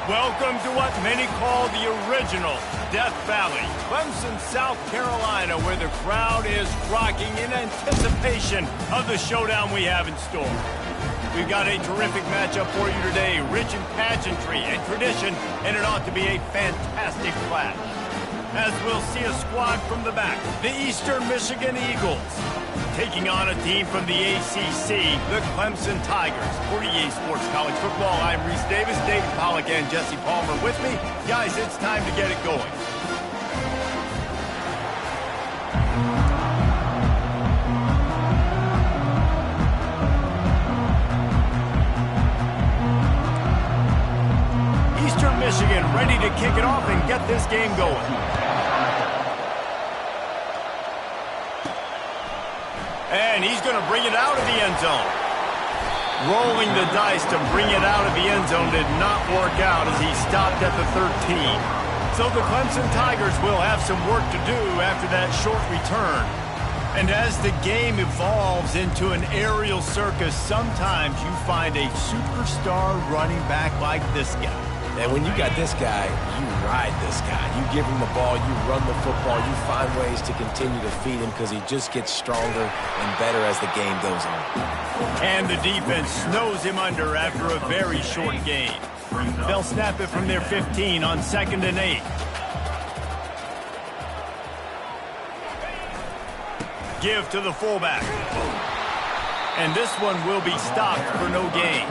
Welcome to what many call the original Death Valley, Clemson, South Carolina, where the crowd is rocking in anticipation of the showdown we have in store. We've got a terrific matchup for you today, rich in pageantry and tradition, and it ought to be a fantastic clash. As we'll see a squad from the back, the Eastern Michigan Eagles, taking on a team from the ACC, the Clemson Tigers. For EA Sports College Football, I'm Reese Davis, David Pollack, and Jesse Palmer with me. Guys, it's time to get it going. Eastern Michigan ready to kick it off and get this game going. And he's going to bring it out of the end zone. Rolling the dice to bring it out of the end zone did not work out as he stopped at the 13. So the Clemson Tigers will have some work to do after that short return. And as the game evolves into an aerial circus, sometimes you find a superstar running back like this guy. And when you got this guy, you ride this guy. You give him the ball, you run the football, you find ways to continue to feed him because he just gets stronger and better as the game goes on. And the defense snows him under after a very short gain. They'll snap it from their 15 on 2nd and 8. Give to the fullback. And this one will be stopped for no gain.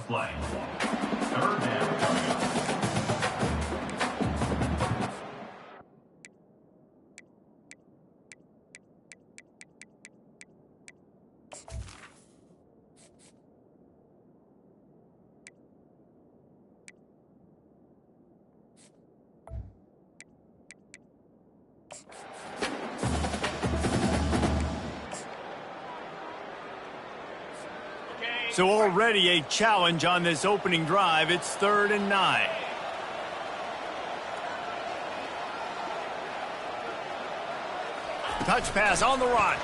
Play. Third down. So already a challenge on this opening drive. It's 3rd and 9. Touch pass on the run.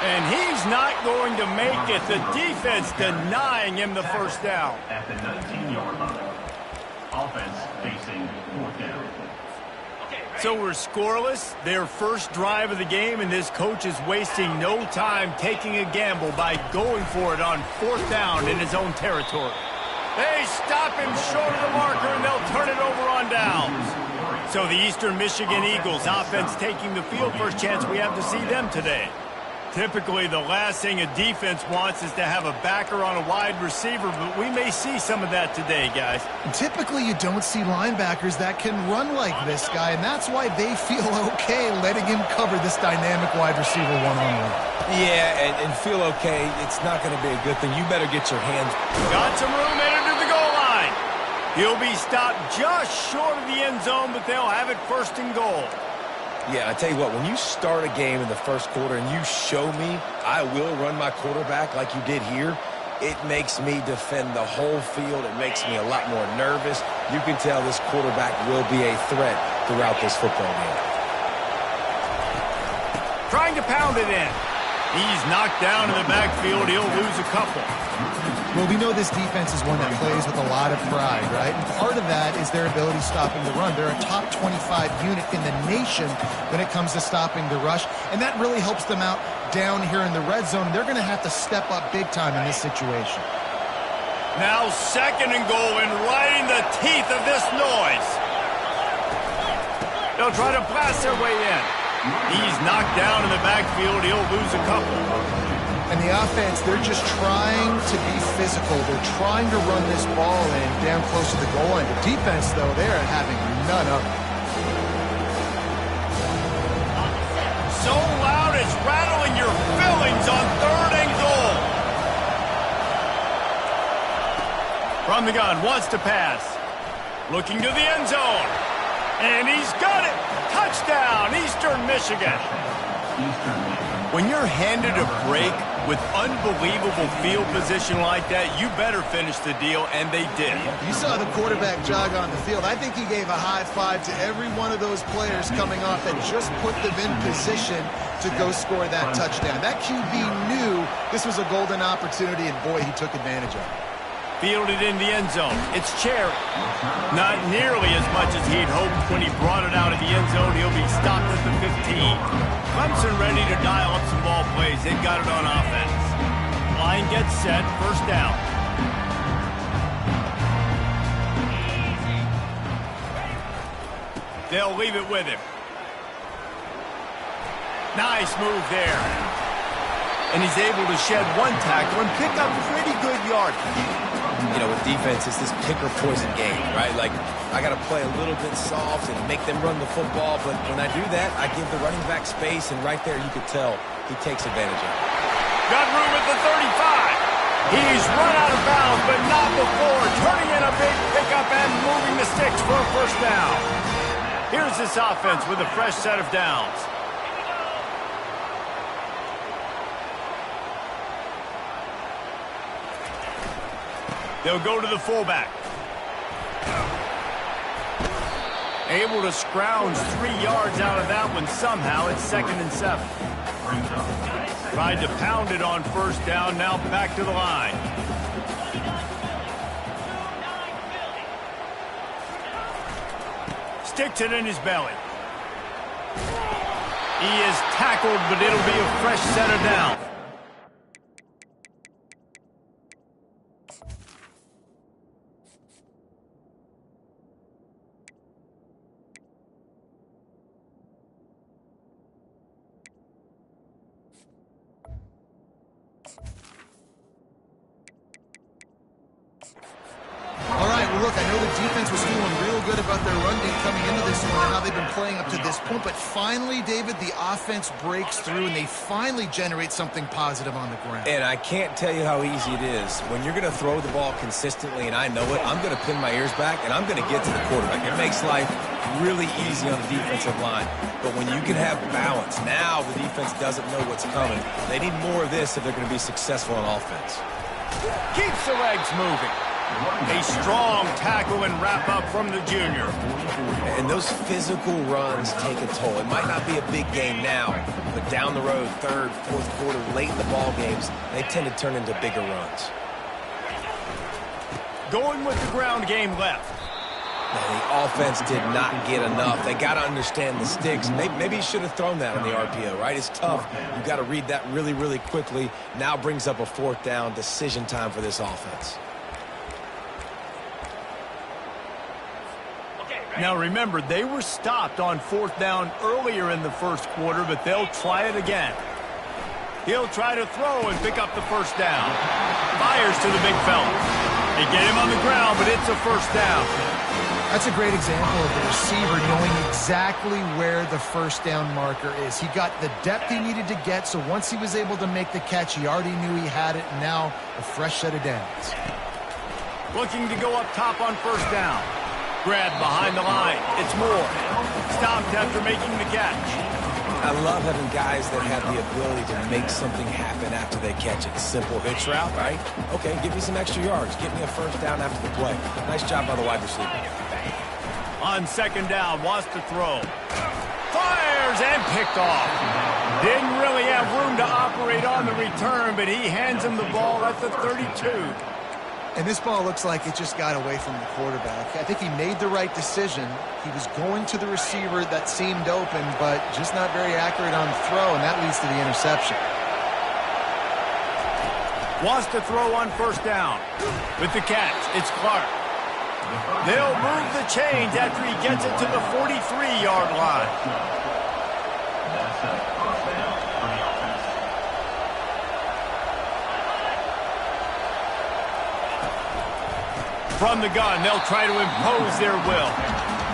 And he's not going to make it. The defense denying him the first down. At the 19-yard line. Offense facing 4th down. So we're scoreless, their first drive of the game, and this coach is wasting no time taking a gamble by going for it on 4th down in his own territory. They stop him short of the marker, and they'll turn it over on downs. So the Eastern Michigan Eagles offense taking the field. First chance we have to see them today. Typically, the last thing a defense wants is to have a backer on a wide receiver, but we may see some of that today, guys. Typically, you don't see linebackers that can run like this guy, and that's why they feel okay letting him cover this dynamic wide receiver one-on-one. Yeah, and feel okay. It's not going to be a good thing. You better get your hands. Got some room headed to the goal line. He'll be stopped just short of the end zone, but they'll have it 1st and goal. Yeah, I tell you what, when you start a game in the first quarter and you show me I will run my quarterback like you did here, it makes me defend the whole field. It makes me a lot more nervous. You can tell this quarterback will be a threat throughout this football game. Trying to pound it in. He's knocked down in the backfield. He'll lose a couple. Well, we know this defense is one that plays with a lot of pride, right? And part of that is their ability stopping the run. They're a top 25 unit in the nation when it comes to stopping the rush, and that really helps them out down here in the red zone. They're going to have to step up big time in this situation. Now 2nd and goal, and right in the teeth of this noise. They'll try to blast their way in. He's knocked down in the backfield. He'll lose a couple. And the offense, they're just trying to be physical. They're trying to run this ball in down close to the goal line. The defense, though, they're having none of it. So loud it's rattling your fillings on 3rd and goal. From the gun, wants to pass. Looking to the end zone. And he's got it. Touchdown, Eastern Michigan. When you're handed a break with unbelievable field position like that, you better finish the deal, and they did. You saw the quarterback jog on the field. I think he gave a high five to every one of those players coming off that just put them in position to go score that touchdown. That QB knew this was a golden opportunity, and boy, he took advantage of it. Fielded in the end zone. It's Cherry. Not nearly as much as he'd hoped when he brought it out of the end zone. He'll be stopped at the 15. Clemson ready to dial up some ball plays. They've got it on offense. Line gets set. 1st down. They'll leave it with him. Nice move there. And he's able to shed one tackle and pick up pretty good yardage. You know, with defense, it's this pick-or-poison game, right? Like, I got to play a little bit soft and make them run the football, but when I do that, I give the running back space, and right there you could tell he takes advantage of it. Got room at the 35. He's run out of bounds, but not before turning in a big pickup and moving the sticks for a 1st down. Here's this offense with a fresh set of downs. They'll go to the fullback. Able to scrounge 3 yards out of that one somehow. It's 2nd and 7. Tried to pound it on 1st down. Now back to the line. Sticks it in his belly. He is tackled, but it'll be a fresh set of downs. Look, I know the defense was feeling real good about their run game coming into this one and how they've been playing up to this point, but finally, David, the offense breaks through and they finally generate something positive on the ground. And I can't tell you how easy it is. When you're going to throw the ball consistently, and I know it, I'm going to pin my ears back, and I'm going to get to the quarterback. It makes life really easy on the defensive line. But when you can have balance, now the defense doesn't know what's coming. They need more of this if they're going to be successful on offense. Keeps the legs moving. A strong tackle and wrap-up from the junior. And those physical runs take a toll. It might not be a big game now, but down the road, 3rd, 4th quarter, late in the ball games, they tend to turn into bigger runs. Going with the ground game left. Now, the offense did not get enough. They got to understand the sticks. Maybe he should have thrown that on the RPO, right? It's tough. You've got to read that really, really quickly. Now brings up a 4th down decision time for this offense. Now remember, they were stopped on 4th down earlier in the 1st quarter, but they'll try it again. He'll try to throw and pick up the 1st down. Fires to the big fella. They get him on the ground, but it's a 1st down. That's a great example of the receiver knowing exactly where the 1st down marker is. He got the depth he needed to get, so once he was able to make the catch, he already knew he had it, and now a fresh set of downs. Looking to go up top on 1st down. Grabbed behind the line. It's Moore. Stopped after making the catch. I love having guys that have the ability to make something happen after they catch it. Simple hitch route, right? Okay, give me some extra yards. Get me a 1st down after the play. Nice job by the wide receiver. On 2nd down, wants to throw. Fires and picked off. Didn't really have room to operate on the return, but he hands him the ball at the 32. And this ball looks like it just got away from the quarterback. I think he made the right decision. He was going to the receiver that seemed open, but just not very accurate on the throw, and that leads to the interception. Wants to throw on first down. With the catch, it's Clark. They'll move the chains after he gets it to the 43-yard line. That's a first down for the offense. From the gun, they'll try to impose their will.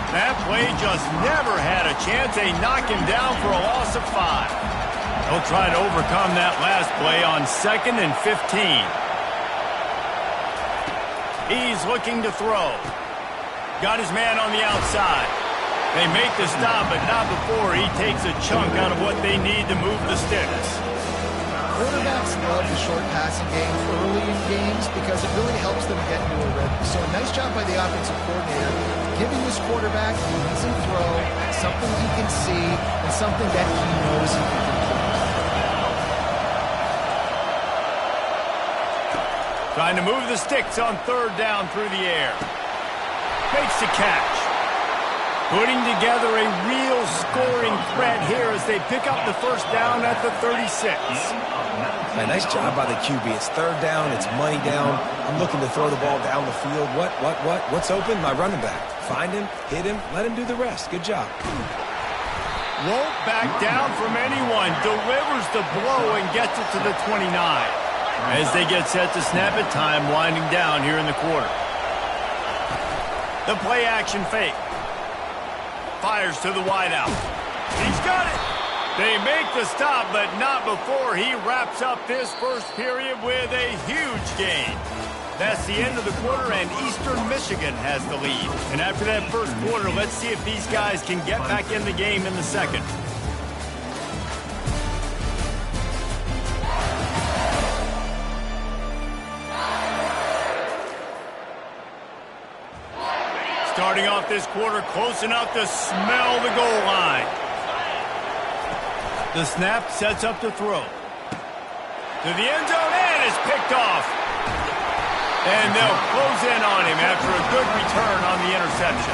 That play just never had a chance. They knock him down for a loss of 5. They'll try to overcome that last play on 2nd and 15. He's looking to throw. Got his man on the outside. They make the stop, but not before he takes a chunk out of what they need to move the sticks. Quarterbacks love the short passing game early in games because it really helps them get into a rhythm. So a nice job by the offensive coordinator giving his quarterback an easy throw, something he can see, and something that he knows he can complete. Trying to move the sticks on 3rd down through the air. Makes the catch. Putting together a real scoring threat here as they pick up the first down at the 36. Man, nice job by the QB. It's 3rd down. It's money down. I'm looking to throw the ball down the field. What's open? My running back. Find him, hit him, let him do the rest. Good job. Won't back down from anyone. Delivers the blow and gets it to the 29. As they get set to snap it, time winding down here in the quarter. The play action fake. Fires to the wideout. He's got it. They make the stop, but not before he wraps up this first period with a huge gain. That's the end of the quarter, and Eastern Michigan has the lead. And after that first quarter, let's see if these guys can get back in the game in the second. Starting off this quarter close enough to smell the goal line. The snap sets up to throw. To the end zone, and it's picked off. And they'll close in on him after a good return on the interception.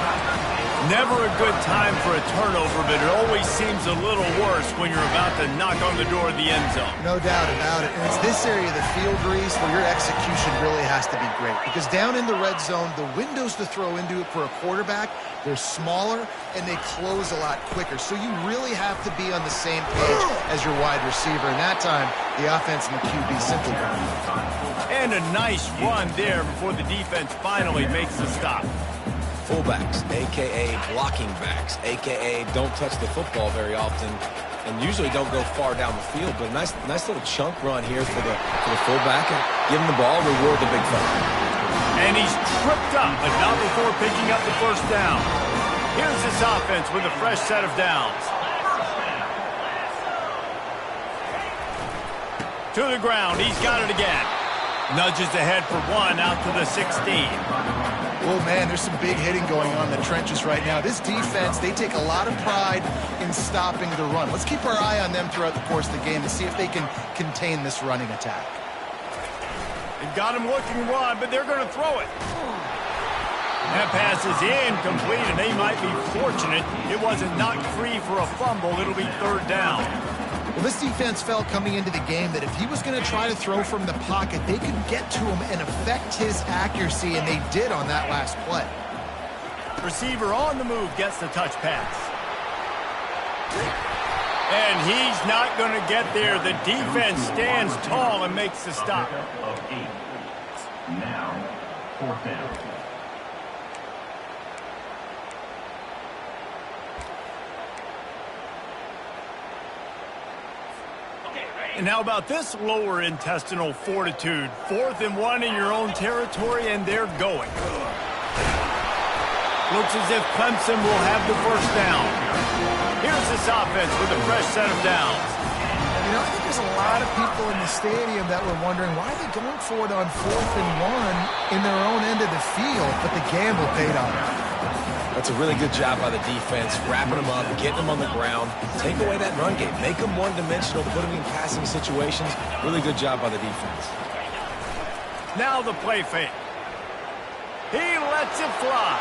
Never a good time for a turnover, but it always seems a little worse when you're about to knock on the door of the end zone. No doubt about it. And it's this area of the field, Reese, where your execution really has to be great. Because down in the red zone, the windows to throw into it for a quarterback, they're smaller and they close a lot quicker. So you really have to be on the same page as your wide receiver. And that time, the offense and the QB simply don't. And a nice run there before the defense finally makes the stop. Fullbacks, a.k.a. blocking backs, a.k.a. don't touch the football very often and usually don't go far down the field. But a nice little chunk run here for the fullback. And give him the ball, reward the big fella. And he's tripped up, but not before picking up the first down. Here's this offense with a fresh set of downs. To the ground, he's got it again. Nudges ahead for 1 out to the 16. Oh, man, there's some big hitting going on in the trenches right now. This defense, they take a lot of pride in stopping the run. Let's keep our eye on them throughout the course of the game and see if they can contain this running attack. They've got him looking run, but they're going to throw it. That pass is incomplete, and they might be fortunate it wasn't knocked free for a fumble. It'll be 3rd down. Well, this defense felt coming into the game that if he was going to try to throw from the pocket, they could get to him and affect his accuracy, and they did on that last play. Receiver on the move gets the touch pass. And he's not going to get there. The defense stands tall and makes the stop. Of 8. Now, 4th down. And how about this lower intestinal fortitude? 4th and 1 in your own territory, and they're going. Looks as if Clemson will have the first down. Here's this offense with a fresh set of downs. You know, I think there's a lot of people in the stadium that were wondering why are they going for it on 4th and 1 in their own end of the field, but the gamble paid off. That's a really good job by the defense, wrapping them up, getting them on the ground, take away that run game, make them one-dimensional, put them in passing situations. Really good job by the defense. Now the play fake. He lets it fly.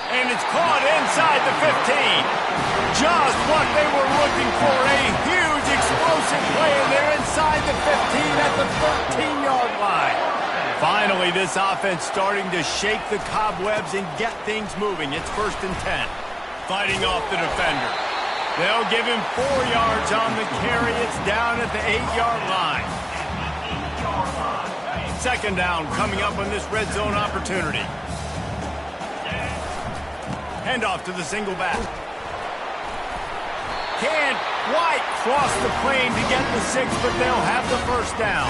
And it's caught inside the 15. Just what they were looking for, a huge explosive play, and they're inside the 15 at the 13-yard line. Finally, this offense starting to shake the cobwebs and get things moving. It's 1st and 10. Fighting off the defender. They'll give him 4 yards on the carry. It's down at the 8-yard line. 2nd down coming up on this red zone opportunity. Handoff to the single back. Can't quite cross the plane to get the 6, but they'll have the 1st down.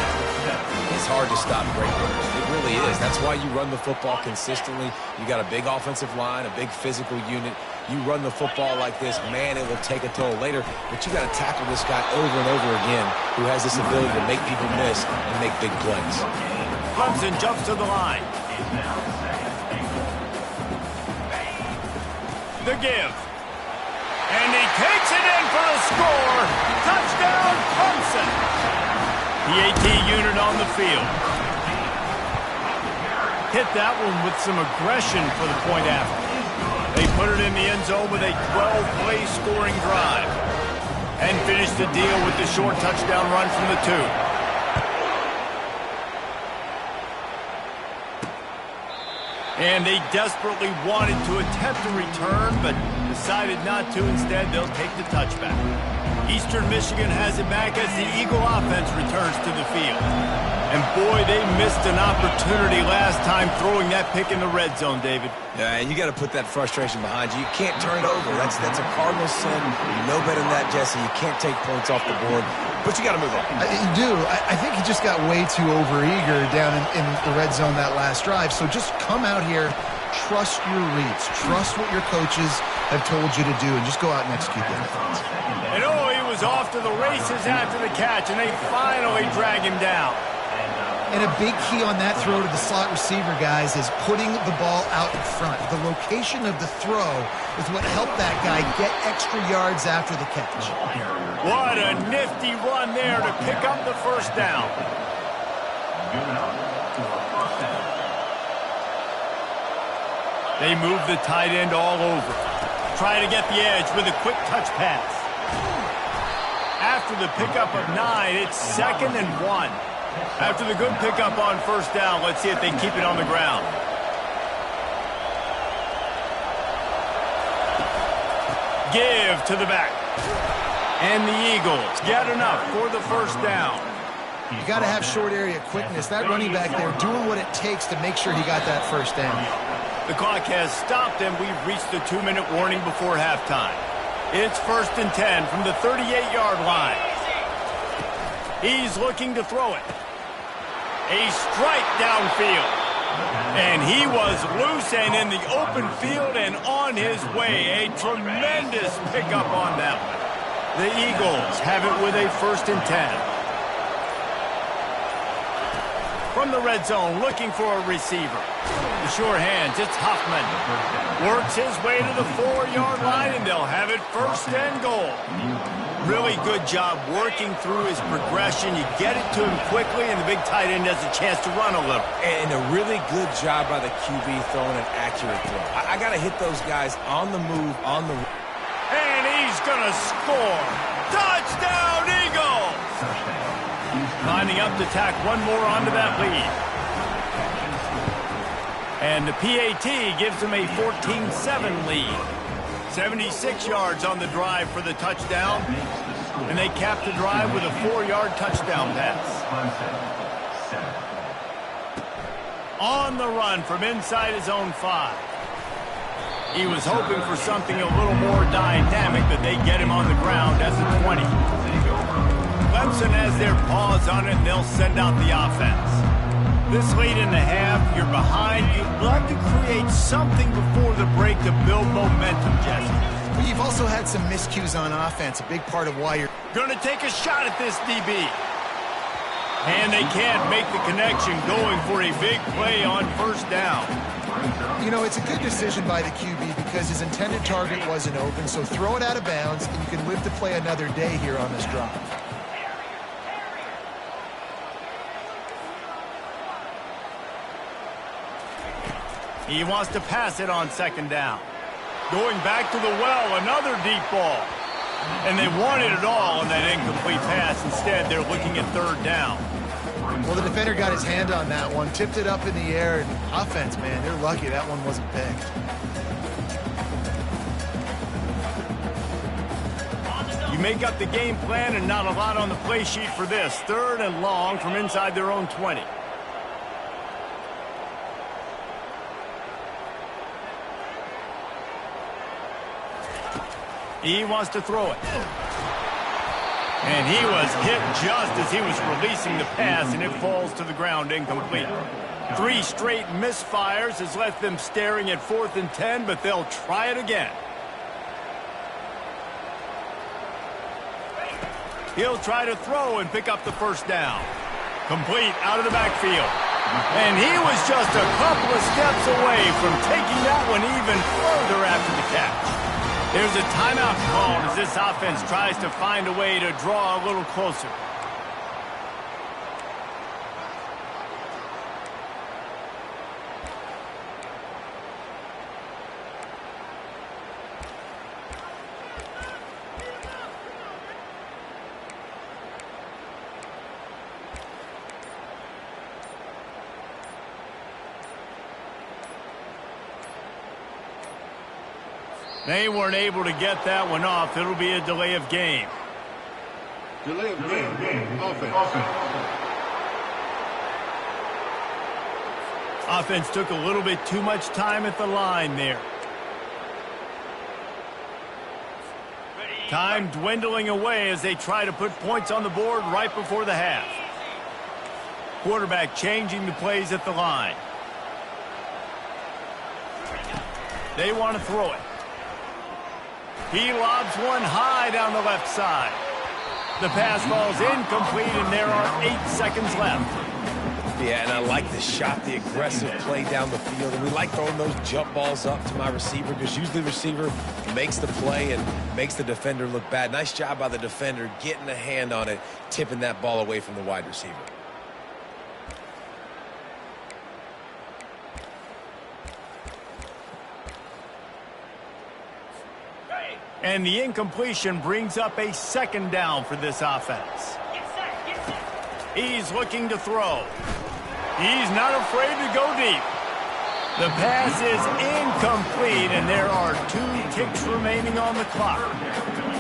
It's hard to stop great runners. It really is. That's why you run the football consistently. You got a big offensive line, a big physical unit. You run the football like this, man, it will take a toll later. But you got to tackle this guy over and over again who has this ability to make people miss and make big plays. Clemson jumps to the line. The give. And he takes it in for a score. Touchdown, Clemson. The AT unit on the field. Hit that one with some aggression for the point after. They put it in the end zone with a 12-play scoring drive. And finish the deal with the short touchdown run from the 2. And they desperately wanted to attempt a return, but decided not to. Instead, they'll take the touchback. Eastern Michigan has it back as the Eagle offense returns to the field. And boy, they missed an opportunity last time throwing that pick in the red zone, David. Yeah, you got to put that frustration behind you. You can't turn it over. That's a cardinal sin. You know better than that, Jesse. You can't take points off the board. But you got to move on. You do. I think he just got way too overeager down in the red zone that last drive. So just come out here, trust your reads, trust what your coaches have told you to do, and just go out and execute that offense. And he was off to the races after the catch, and they finally drag him down. And a big key on that throw to the slot receiver, guys, is putting the ball out in front. The location of the throw is what helped that guy get extra yards after the catch. What a nifty run there to pick up the 1st down. They move the tight end all over. Try to get the edge with a quick touch pass. After the pickup of 9, it's 2nd and 1. After the good pickup on 1st down, let's see if they keep it on the ground. Give to the back. And the Eagles get enough for the 1st down. You got to have short area quickness. That running back there doing what it takes to make sure he got that 1st down. The clock has stopped, and we've reached the 2-minute warning before halftime. It's 1st and 10 from the 38-yard line. He's looking to throw it. A strike downfield. And he was loose and in the open field and on his way. A tremendous pickup on that one. The Eagles have it with a 1st and 10. From the red zone, looking for a receiver. The sure hands, it's Huffman. Works his way to the 4-yard line, and they'll have it 1st and goal. Really good job working through his progression. You get it to him quickly, and the big tight end has a chance to run a little. And a really good job by the QB throwing an accurate throw. I got to hit those guys on the move, on the... And he's going to score. Touchdown, Eagles! Lining up to tack one more onto that lead. And the PAT gives him a 14-7 lead. 76 yards on the drive for the touchdown. And they cap the drive with a 4-yard touchdown pass. On the run from inside his own 5. He was hoping for something a little more dynamic, but they get him on the ground as a 20. Clemson has their paws on it, and they'll send out the offense. This late in the half, you're behind. You'd love to create something before the break to build momentum, Jesse. But you've also had some miscues on offense, a big part of why you're going to take a shot at this DB. And they can't make the connection, going for a big play on first down. You know, it's a good decision by the QB because his intended target wasn't open, so throw it out of bounds, and you can live to play another day here on this drive. He wants to pass it on second down. Going back to the well, another deep ball. And they wanted it all on that incomplete pass. Instead, they're looking at third down. Well, the defender got his hand on that one, tipped it up in the air, and offense, man, they're lucky that one wasn't picked. You make up the game plan and not a lot on the play sheet for this. Third and long from inside their own 20. He wants to throw it. And he was hit just as he was releasing the pass, and it falls to the ground incomplete. 3 straight misfires has left them staring at 4th and 10, but they'll try it again. He'll try to throw and pick up the first down. Complete out of the backfield. And he was just a couple of steps away from taking that one even further after the catch. There's a timeout called as this offense tries to find a way to draw a little closer. They weren't able to get that one off. It'll be a delay of game. Delay of game. Offense. Offense took a little bit too much time at the line there. Time dwindling away as they try to put points on the board right before the half. Quarterback changing the plays at the line. They want to throw it. He lobs one high down the left side. The pass falls incomplete, and there are 8 seconds left. Yeah, and I like the shot, the aggressive play down the field. And we like throwing those jump balls up to my receiver because usually the receiver makes the play and makes the defender look bad. Nice job by the defender getting a hand on it, tipping that ball away from the wide receiver. And the incompletion brings up a second down for this offense. He's looking to throw. He's not afraid to go deep. The pass is incomplete, and there are 2 ticks remaining on the clock.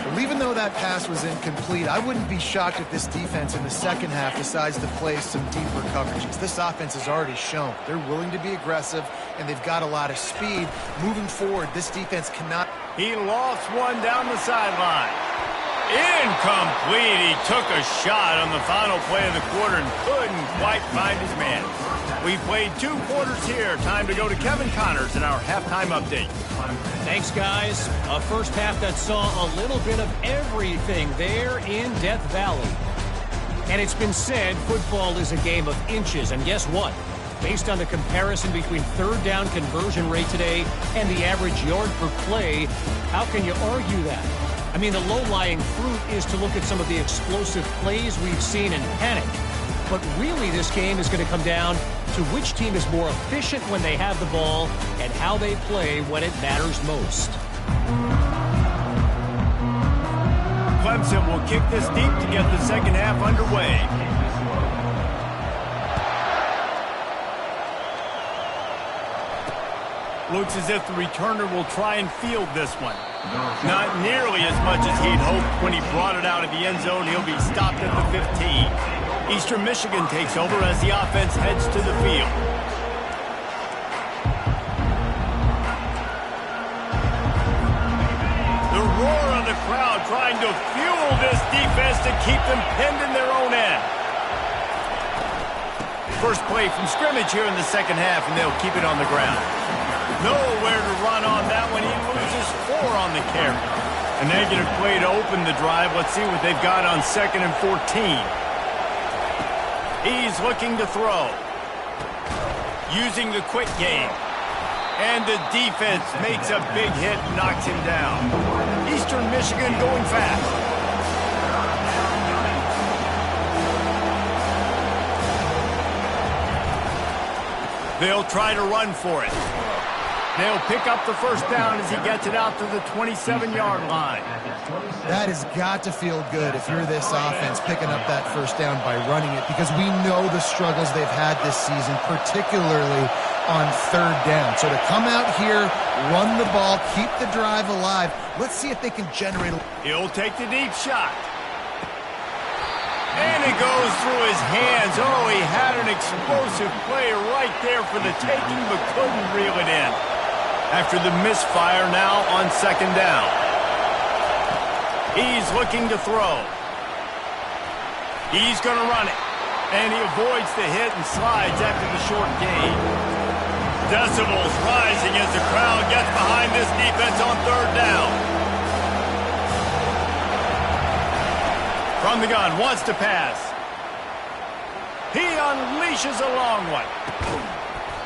Well, even though that pass was incomplete, I wouldn't be shocked if this defense in the second half decides to play some deeper coverages. This offense has already shown they're willing to be aggressive, and they've got a lot of speed. Moving forward, this defense cannot... He lost one down the sideline. Incomplete. He took a shot on the final play of the quarter and couldn't quite find his man. We played 2 quarters here. Time to go to Kevin Connors in our halftime update. Thanks, guys. A first half that saw a little bit of everything there in Death Valley. And it's been said football is a game of inches. And guess what? Based on the comparison between third down conversion rate today and the average yard per play, how can you argue that? I mean, the low-lying fruit is to look at some of the explosive plays we've seen and panic. But really, this game is going to come down to which team is more efficient when they have the ball and how they play when it matters most. Clemson will kick this deep to get the second half underway. Looks as if the returner will try and field this one. Not nearly as much as he'd hoped when he brought it out of the end zone. He'll be stopped at the 15. Eastern Michigan takes over as the offense heads to the field. The roar of the crowd trying to fuel this defense to keep them pinned in their own end. First play from scrimmage here in the second half, and they'll keep it on the ground. Nowhere to run on that one. He loses 4 on the carry. A negative play to open the drive. Let's see what they've got on 2nd and 14. He's looking to throw. Using the quick game. And the defense makes a big hit and knocks him down. Eastern Michigan going fast. They'll try to run for it. They'll pick up the first down as he gets it out to the 27-yard line. That has got to feel good if you're this offense picking up that first down by running it, because we know the struggles they've had this season, particularly on third down. So to come out here, run the ball, keep the drive alive, let's see if they can generate a... He'll take the deep shot. And it goes through his hands. Oh, he had an explosive play right there for the taking, but couldn't reel it in. After the misfire now on second down. He's looking to throw. He's going to run it. And he avoids the hit and slides after the short gain. Decibels rising as the crowd gets behind this defense on third down. From the gun, wants to pass. He unleashes a long one.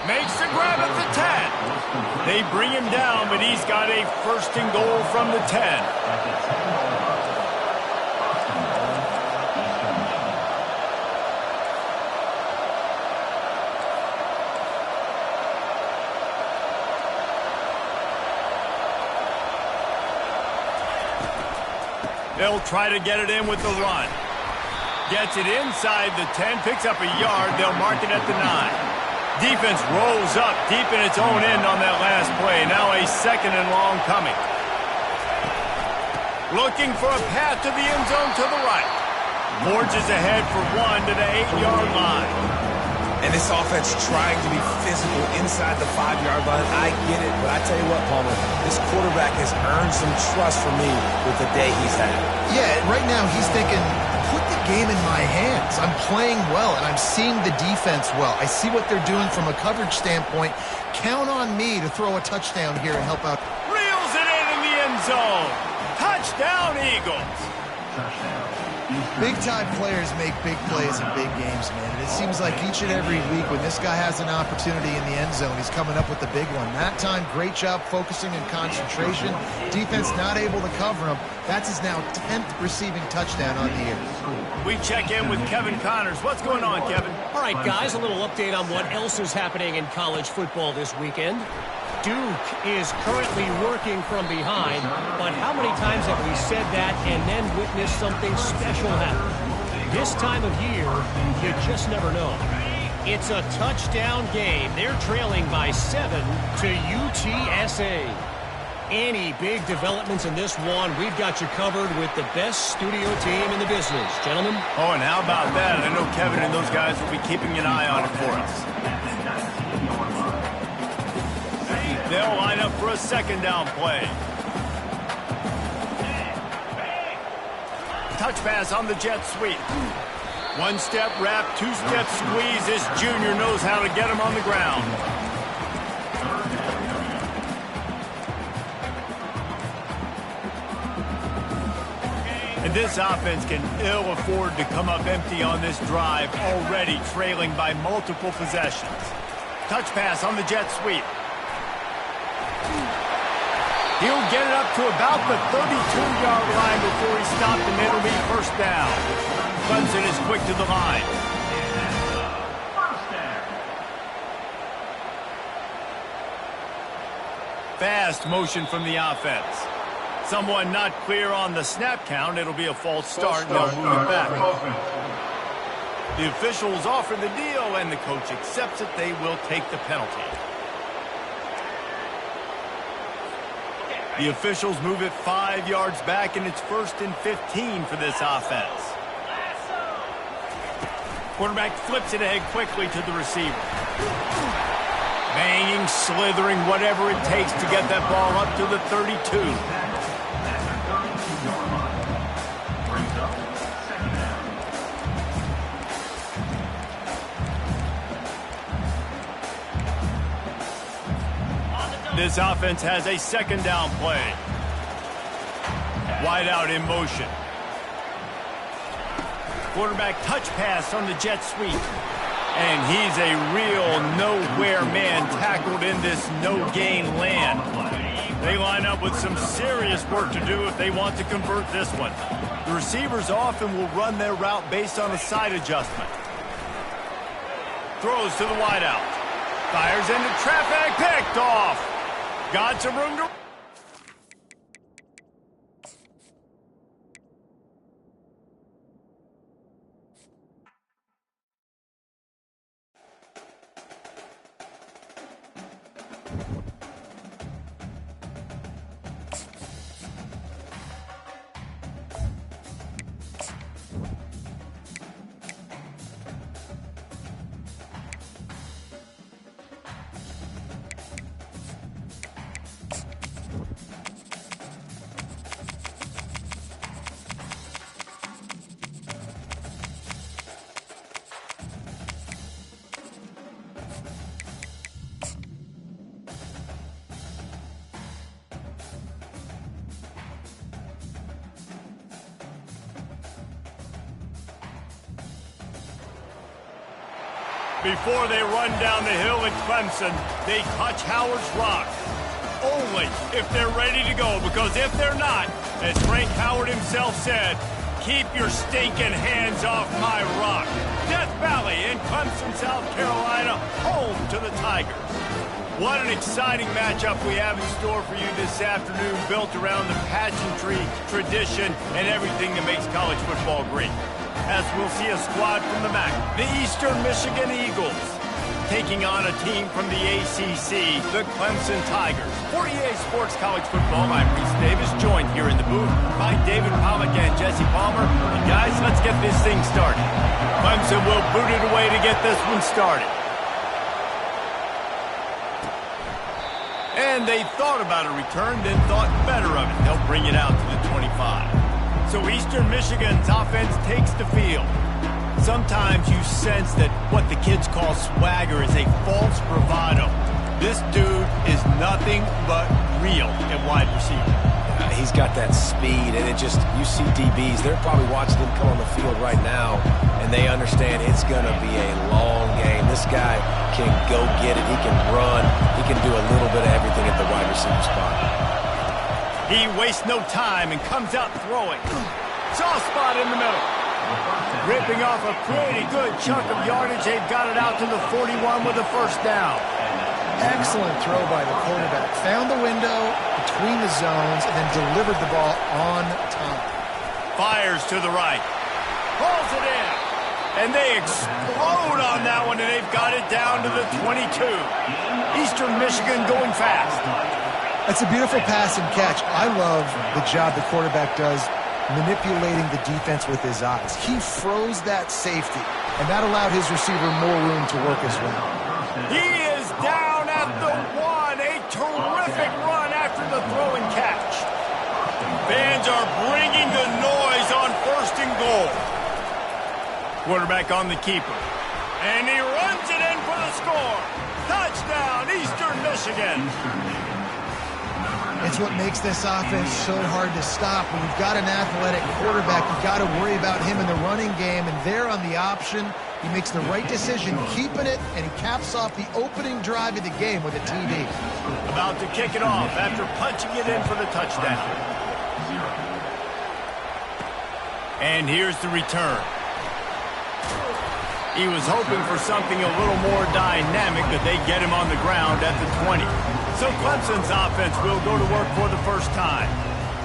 Makes the grab at the 10. They bring him down, but he's got a first and goal from the 10. They'll try to get it in with the run. Gets it inside the 10, picks up a yard. They'll mark it at the 9. Defense rolls up deep in its own end on that last play. Now a second and long coming. Looking for a path to the end zone to the right. Forges ahead for one to the 8-yard line. And this offense trying to be physical inside the 5-yard line. I get it, but I tell you what, Palmer, this quarterback has earned some trust from me with the day he's had. Yeah, right now he's thinking, put the game in my hands. I'm playing well, and I'm seeing the defense well. I see what they're doing from a coverage standpoint. Count on me to throw a touchdown here and help out. Reels it in the end zone. Touchdown, Eagles. Big-time players make big plays in big games, man. And it seems like each and every week when this guy has an opportunity in the end zone, he's coming up with the big one. That time, great job focusing and concentration. Defense not able to cover him. That's his now 10th receiving touchdown on the year. We check in with Kevin Connors. What's going on, Kevin? All right, guys, a little update on what else is happening in college football this weekend. Duke is currently working from behind, but how many times have we said that and then witnessed something special happen? This time of year, you just never know. It's a touchdown game. They're trailing by 7 to UTSA. Any big developments in this one, we've got you covered with the best studio team in the business. Gentlemen? Oh, and how about that? I know Kevin and those guys will be keeping an eye on it for us. They'll line up for a second down play. Touch pass on the jet sweep. One-step wrap, two-step squeeze. This junior knows how to get him on the ground. And this offense can ill afford to come up empty on this drive, already trailing by multiple possessions. Touch pass on the jet sweep. He'll get it up to about the 32-yard line before he stopped, and it'll be first down. Clemson is quick to the line. Fast motion from the offense. Someone not clear on the snap count. It'll be a false start, and they'll move it back. The officials offer the deal, and the coach accepts it. They will take the penalty. The officials move it 5 yards back, and it's 1st and 15 for this offense. Quarterback flips it ahead quickly to the receiver. Banging, slithering, whatever it takes to get that ball up to the 32. This offense has a second down play. Wide out in motion. Quarterback touch pass on the jet sweep. And he's a real nowhere man tackled in this no-gain land. They line up with some serious work to do if they want to convert this one. The receivers often will run their route based on a side adjustment. Throws to the wideout. Fires into traffic, picked off. Got some room to... Before they run down the hill at Clemson, they touch Howard's rock. Only if they're ready to go, because if they're not, as Frank Howard himself said, keep your stinking hands off my rock. Death Valley in Clemson, South Carolina, home to the Tigers. What an exciting matchup we have in store for you this afternoon, built around the pageantry, tradition, and everything that makes college football great. As we'll see a squad from the MAC, the Eastern Michigan Eagles, taking on a team from the ACC, the Clemson Tigers. For EA Sports College Football, I'm Reese Davis, joined here in the booth by David Pollack and Jesse Palmer. And guys, let's get this thing started. Clemson will boot it away to get this one started. And they thought about a return, then thought better of it. They'll bring it out to the 25. So Eastern Michigan's offense takes the field. Sometimes you sense that what the kids call swagger is a false bravado. This dude is nothing but real at wide receiver. He's got that speed, and it just, you see DBs, they're probably watching him come on the field right now, and they understand it's going to be a long game. This guy can go get it. He can run. He can do a little bit of everything at the wide receiver spot. He wastes no time and comes out throwing. Soft spot in the middle. Ripping off a pretty good chunk of yardage. They've got it out to the 41 with a first down. Excellent throw by the quarterback. Found the window between the zones and then delivered the ball on time. Fires to the right. Pulls it in. And they explode on that one, and they've got it down to the 22. Eastern Michigan going fast. It's a beautiful pass and catch. I love the job the quarterback does manipulating the defense with his eyes. He froze that safety, and that allowed his receiver more room to work as well. He is down at the 1. A terrific run after the throw and catch. Fans are bringing the noise on 1st and goal. Quarterback on the keeper. And he runs it in for the score. Touchdown, Eastern Michigan. It's what makes this offense so hard to stop. When you've got an athletic quarterback, you've got to worry about him in the running game, and there on the option, he makes the right decision, keeping it, and he caps off the opening drive of the game with a TD. About to kick it off after punching it in for the touchdown. And here's the return. He was hoping for something a little more dynamic, but they get him on the ground at the 20. So Clemson's offense will go to work for the first time.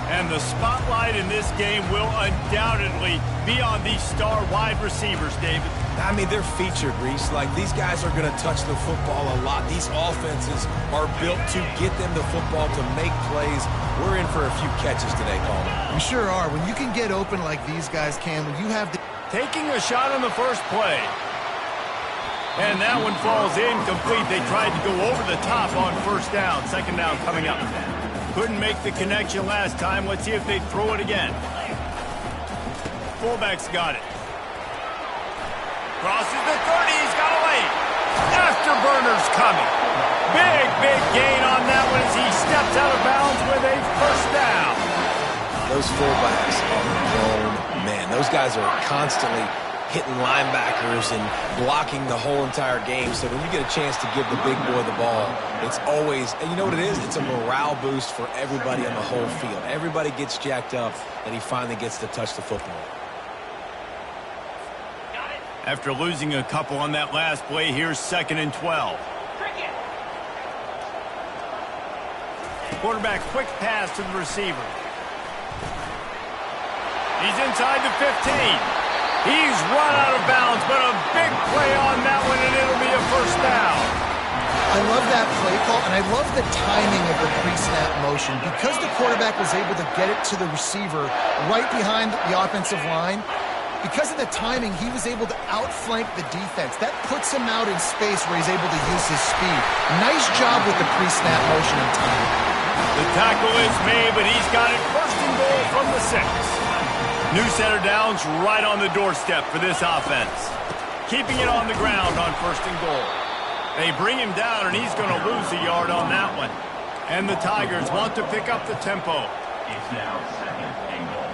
And the spotlight in this game will undoubtedly be on these star wide receivers, David. I mean, they're featured, Reese. Like, these guys are going to touch the football a lot. These offenses are built to get them the football, to make plays. We're in for a few catches today, Palmer. We sure are. When you can get open like these guys can, when you have the... Taking a shot on the first play. And that one falls incomplete. They tried to go over the top on first down. Second down coming up. Couldn't make the connection last time. Let's see if they throw it again. Fullback's got it. Crosses the 30. He's got a lane. Afterburner's coming. Big gain on that one as he steps out of bounds with a first down. Those fullbacks are grown men. Those guys are constantly hitting linebackers and blocking the whole entire game. So when you get a chance to give the big boy the ball, it's always, and you know what it is? It's a morale boost for everybody on the whole field. Everybody gets jacked up, and he finally gets to touch the football. After losing a couple on that last play, here's 2nd and 12. Quarterback quick pass to the receiver. He's inside the 15. He's run out of bounds, but a big play on that one, and it'll be a first down. I love that play call, and I love the timing of the pre-snap motion. Because the quarterback was able to get it to the receiver right behind the offensive line, because of the timing, he was able to outflank the defense. That puts him out in space where he's able to use his speed. Nice job with the pre-snap motion and timing. The tackle is made, but he's got it 1st and goal from the 6. New set of downs right on the doorstep for this offense. Keeping it on the ground on 1st and goal. They bring him down, and he's going to lose a yard on that one. And the Tigers want to pick up the tempo. It's now 2nd and goal.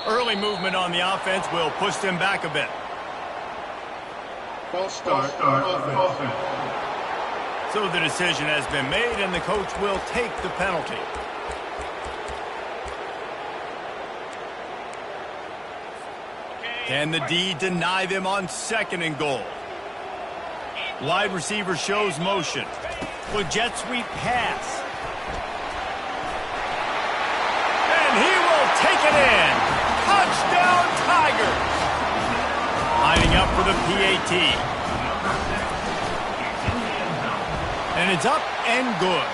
Early movement on the offense will push them back a bit. False start offense. So the decision has been made, and the coach will take the penalty. Can the D deny them on 2nd and goal? Wide receiver shows motion. With jet sweep pass. And he will take it in. Touchdown Tigers. Lining up for the PAT. And it's up and good.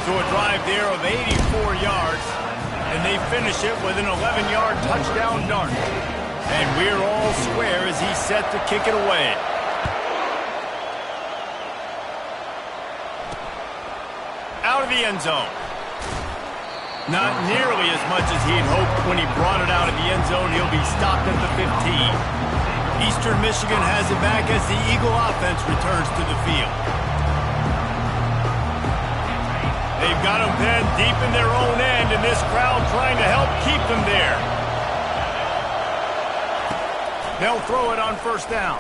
So a drive there of 84 yards. And they finish it with an 11-yard touchdown dart. And we're all square as he's set to kick it away. Out of the end zone. Not nearly as much as he'd hoped when he brought it out of the end zone. He'll be stopped at the 15. Eastern Michigan has it back as the Eagle offense returns to the field. They've got them pinned deep in their own end, and this crowd trying to help keep them there. They'll throw it on 1st down.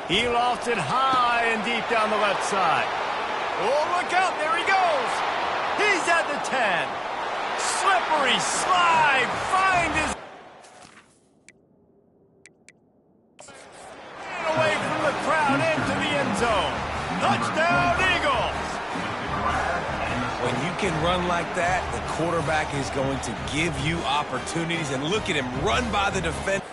He lofts it high and deep down the left side. Oh, look out, there he goes. He's at the 10. Slippery slide, find his... away from the crowd into the end zone. Touchdown, Eagles. When you can run like that, the quarterback is going to give you opportunities, and look at him run by the defense.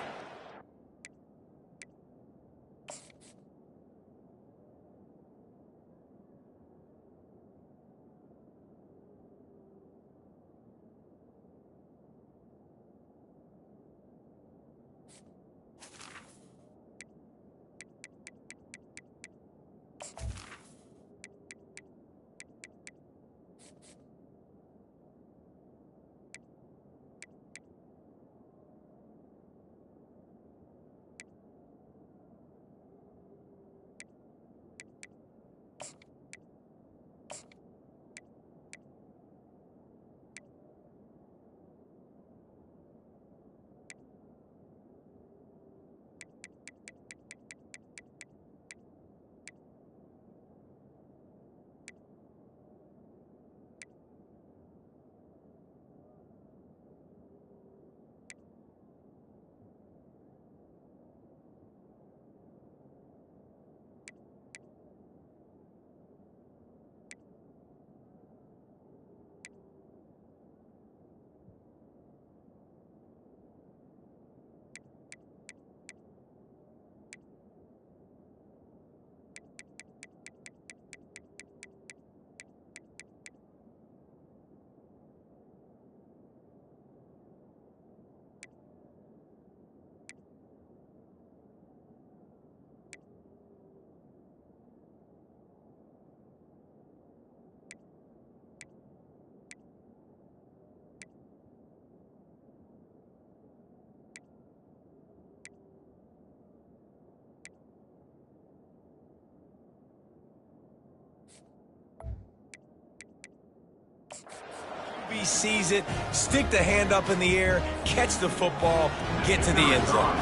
sees it, stick the hand up in the air, catch the football, get to the end zone.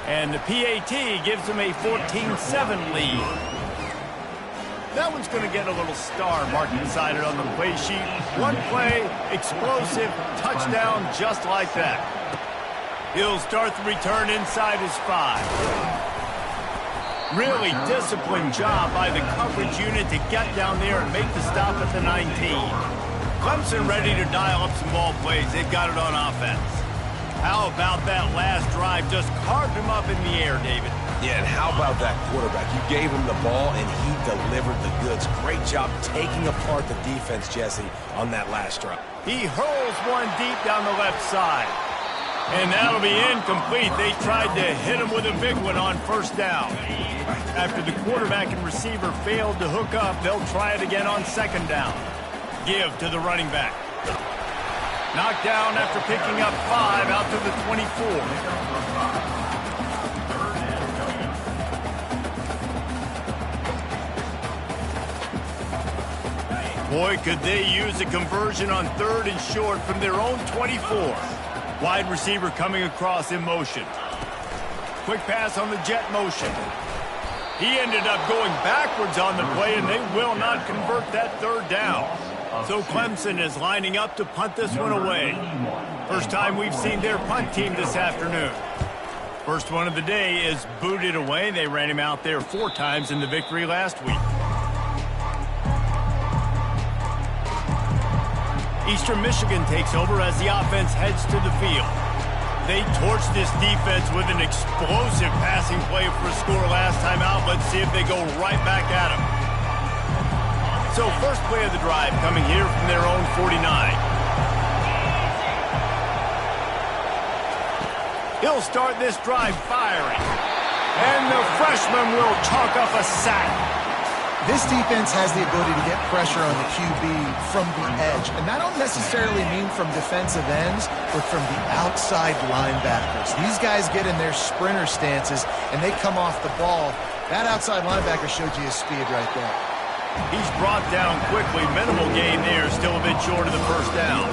And the PAT gives them a 14-7 lead. That one's going to get a little star marked beside it on the play sheet. One play, explosive, touchdown just like that. He'll start the return inside his 5. Really disciplined job by the coverage unit to get down there and make the stop at the 19. Clemson ready to dial up some ball plays. They've got it on offense. How about that last drive? Just carved him up in the air, David. Yeah, and how about that quarterback? You gave him the ball, and he delivered the goods. Great job taking apart the defense, Jesse, on that last drive. He hurls one deep down the left side. And that'll be incomplete. They tried to hit him with a big one on first down. After the quarterback and receiver failed to hook up, they'll try it again on second down. Give to the running back. Knocked down after picking up 5 out to the 24. Boy, could they use a conversion on 3rd and short from their own 24. Wide receiver coming across in motion. Quick pass on the jet motion. He ended up going backwards on the play, and they will not convert that 3rd down. So Clemson is lining up to punt this one away. First time we've seen their punt team this afternoon. First one of the day is booted away. They ran him out there 4 times in the victory last week. Eastern Michigan takes over as the offense heads to the field. They torched this defense with an explosive passing play for a score last time out. Let's see if they go right back at him. So first play of the drive coming here from their own 49. He'll start this drive firing. And the freshman will chalk up a sack. This defense has the ability to get pressure on the QB from the edge. And that don't necessarily mean from defensive ends, but from the outside linebackers. These guys get in their sprinter stances, and they come off the ball. That outside linebacker showed you his speed right there. He's brought down quickly. Minimal gain there. Still a bit short of the first down.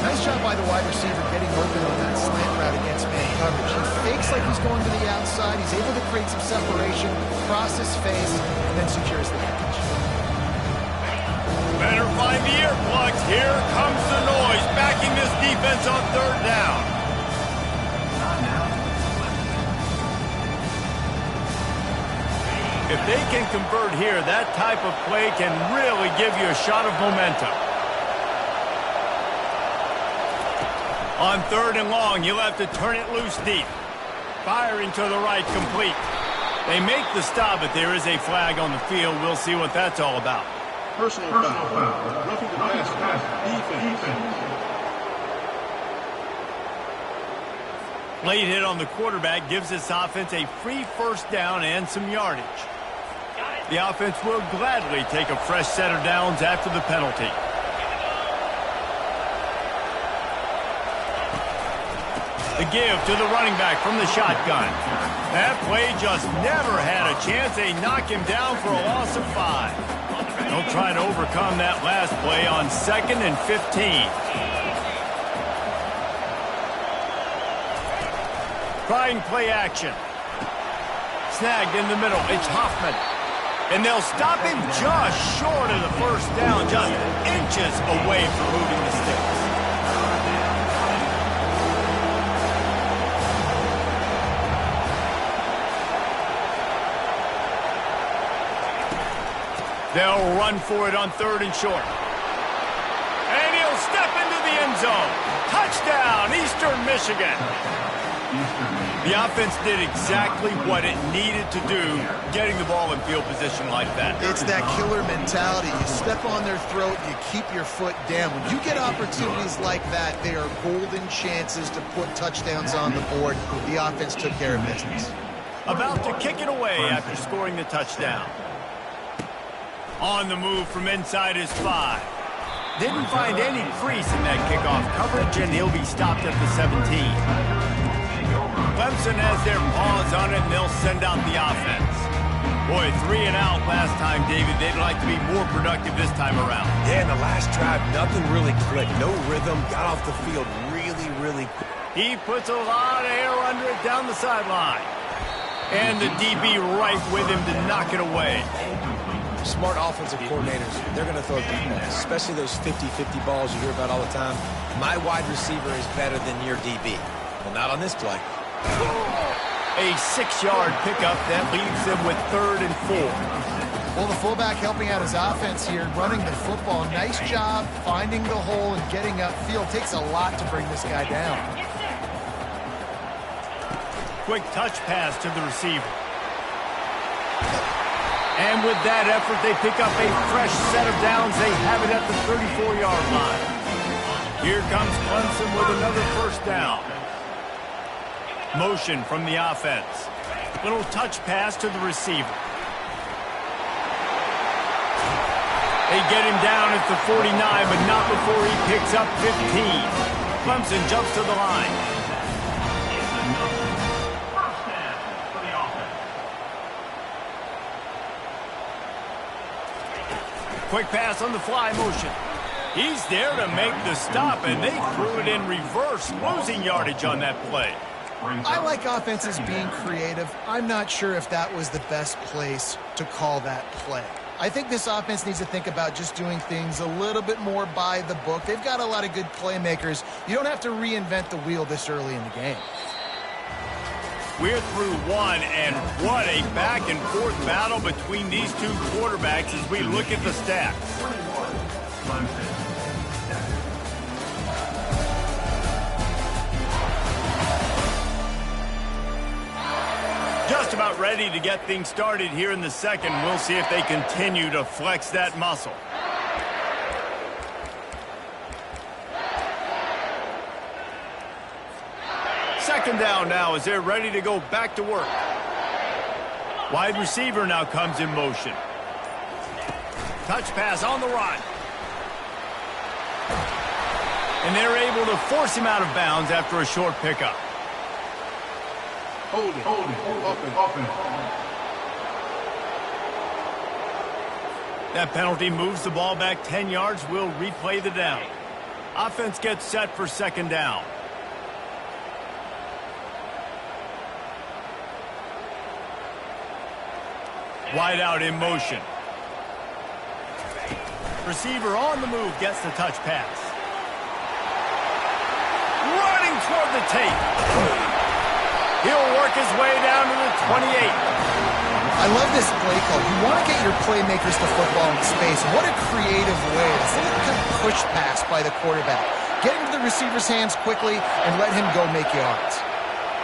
Nice job by the wide receiver getting open on that slant route against man coverage. He fakes like he's going to the outside. He's able to create some separation, cross his face, and then secures the catch. Better find the earplugs. Here comes the noise, backing this defense on 3rd down. If they can convert here, that type of play can really give you a shot of momentum. On 3rd and long, you'll have to turn it loose deep. Firing to the right, complete. They make the stop, but there is a flag on the field. We'll see what that's all about. Personal foul. Roughing the pass. Defense. Late hit on the quarterback gives this offense a free first down and some yardage. The offense will gladly take a fresh set of downs after the penalty. The give to the running back from the shotgun. That play just never had a chance. They knock him down for a loss of 5. They'll try to overcome that last play on 2nd and 15. Trying play action. Snagged in the middle. It's Hoffman. And they'll stop him just short of the first down, just inches away from moving the sticks. They'll run for it on 3rd and short. And he'll step into the end zone. Touchdown, Eastern Michigan. The offense did exactly what it needed to do, getting the ball in field position like that. It's that killer mentality. You step on their throat, you keep your foot down. When you get opportunities like that, they are golden chances to put touchdowns on the board. The offense took care of business. About to kick it away after scoring the touchdown. On the move from inside his 5. Didn't find any crease in that kickoff coverage, and he'll be stopped at the 17. Clemson has their paws on it, and they'll send out the offense. Boy, 3 and out last time, David. They'd like to be more productive this time around. Yeah, in the last drive, nothing really clicked. No rhythm. Got off the field really quick. He puts a lot of air under it down the sideline. And the DB right with him to knock it away. Smart offensive coordinators, they're going to throw deep balls, especially those 50-50 balls you hear about all the time. My wide receiver is better than your DB. Well, not on this play. A 6-yard pickup that leaves them with 3rd and 4. Well, the fullback helping out his offense here, running the football. Nice job finding the hole and getting upfield. Takes a lot to bring this guy down. Quick touch pass to the receiver. And with that effort, they pick up a fresh set of downs. They have it at the 34-yard line. Here comes Clemson with another first down. Motion from the offense. Little touch pass to the receiver. They get him down at the 49, but not before he picks up 15. Clemson jumps to the line. Quick pass on the fly motion. He's there to make the stop, and they threw it in reverse, losing yardage on that play. I like offenses being creative. I'm not sure if that was the best place to call that play. I think this offense needs to think about just doing things a little bit more by the book. They've got a lot of good playmakers. You don't have to reinvent the wheel this early in the game. We're through one, and what a back-and-forth battle between these two quarterbacks as we look at the stats. Just about ready to get things started here in the second. We'll see if they continue to flex that muscle. Second down now as they're ready to go back to work. Wide receiver now comes in motion. Touch pass on the run. And they're able to force him out of bounds after a short pickup. Hold it. Open. That penalty moves the ball back 10 yards. We'll replay the down. Offense gets set for second down. Wide out in motion. Receiver on the move gets the touch pass. Running toward the tape. He'll work his way down to the 28. I love this play call. You want to get your playmakers to football in space. What a creative way. It's a little kind of push pass by the quarterback. Get into the receiver's hands quickly and let him go make yards.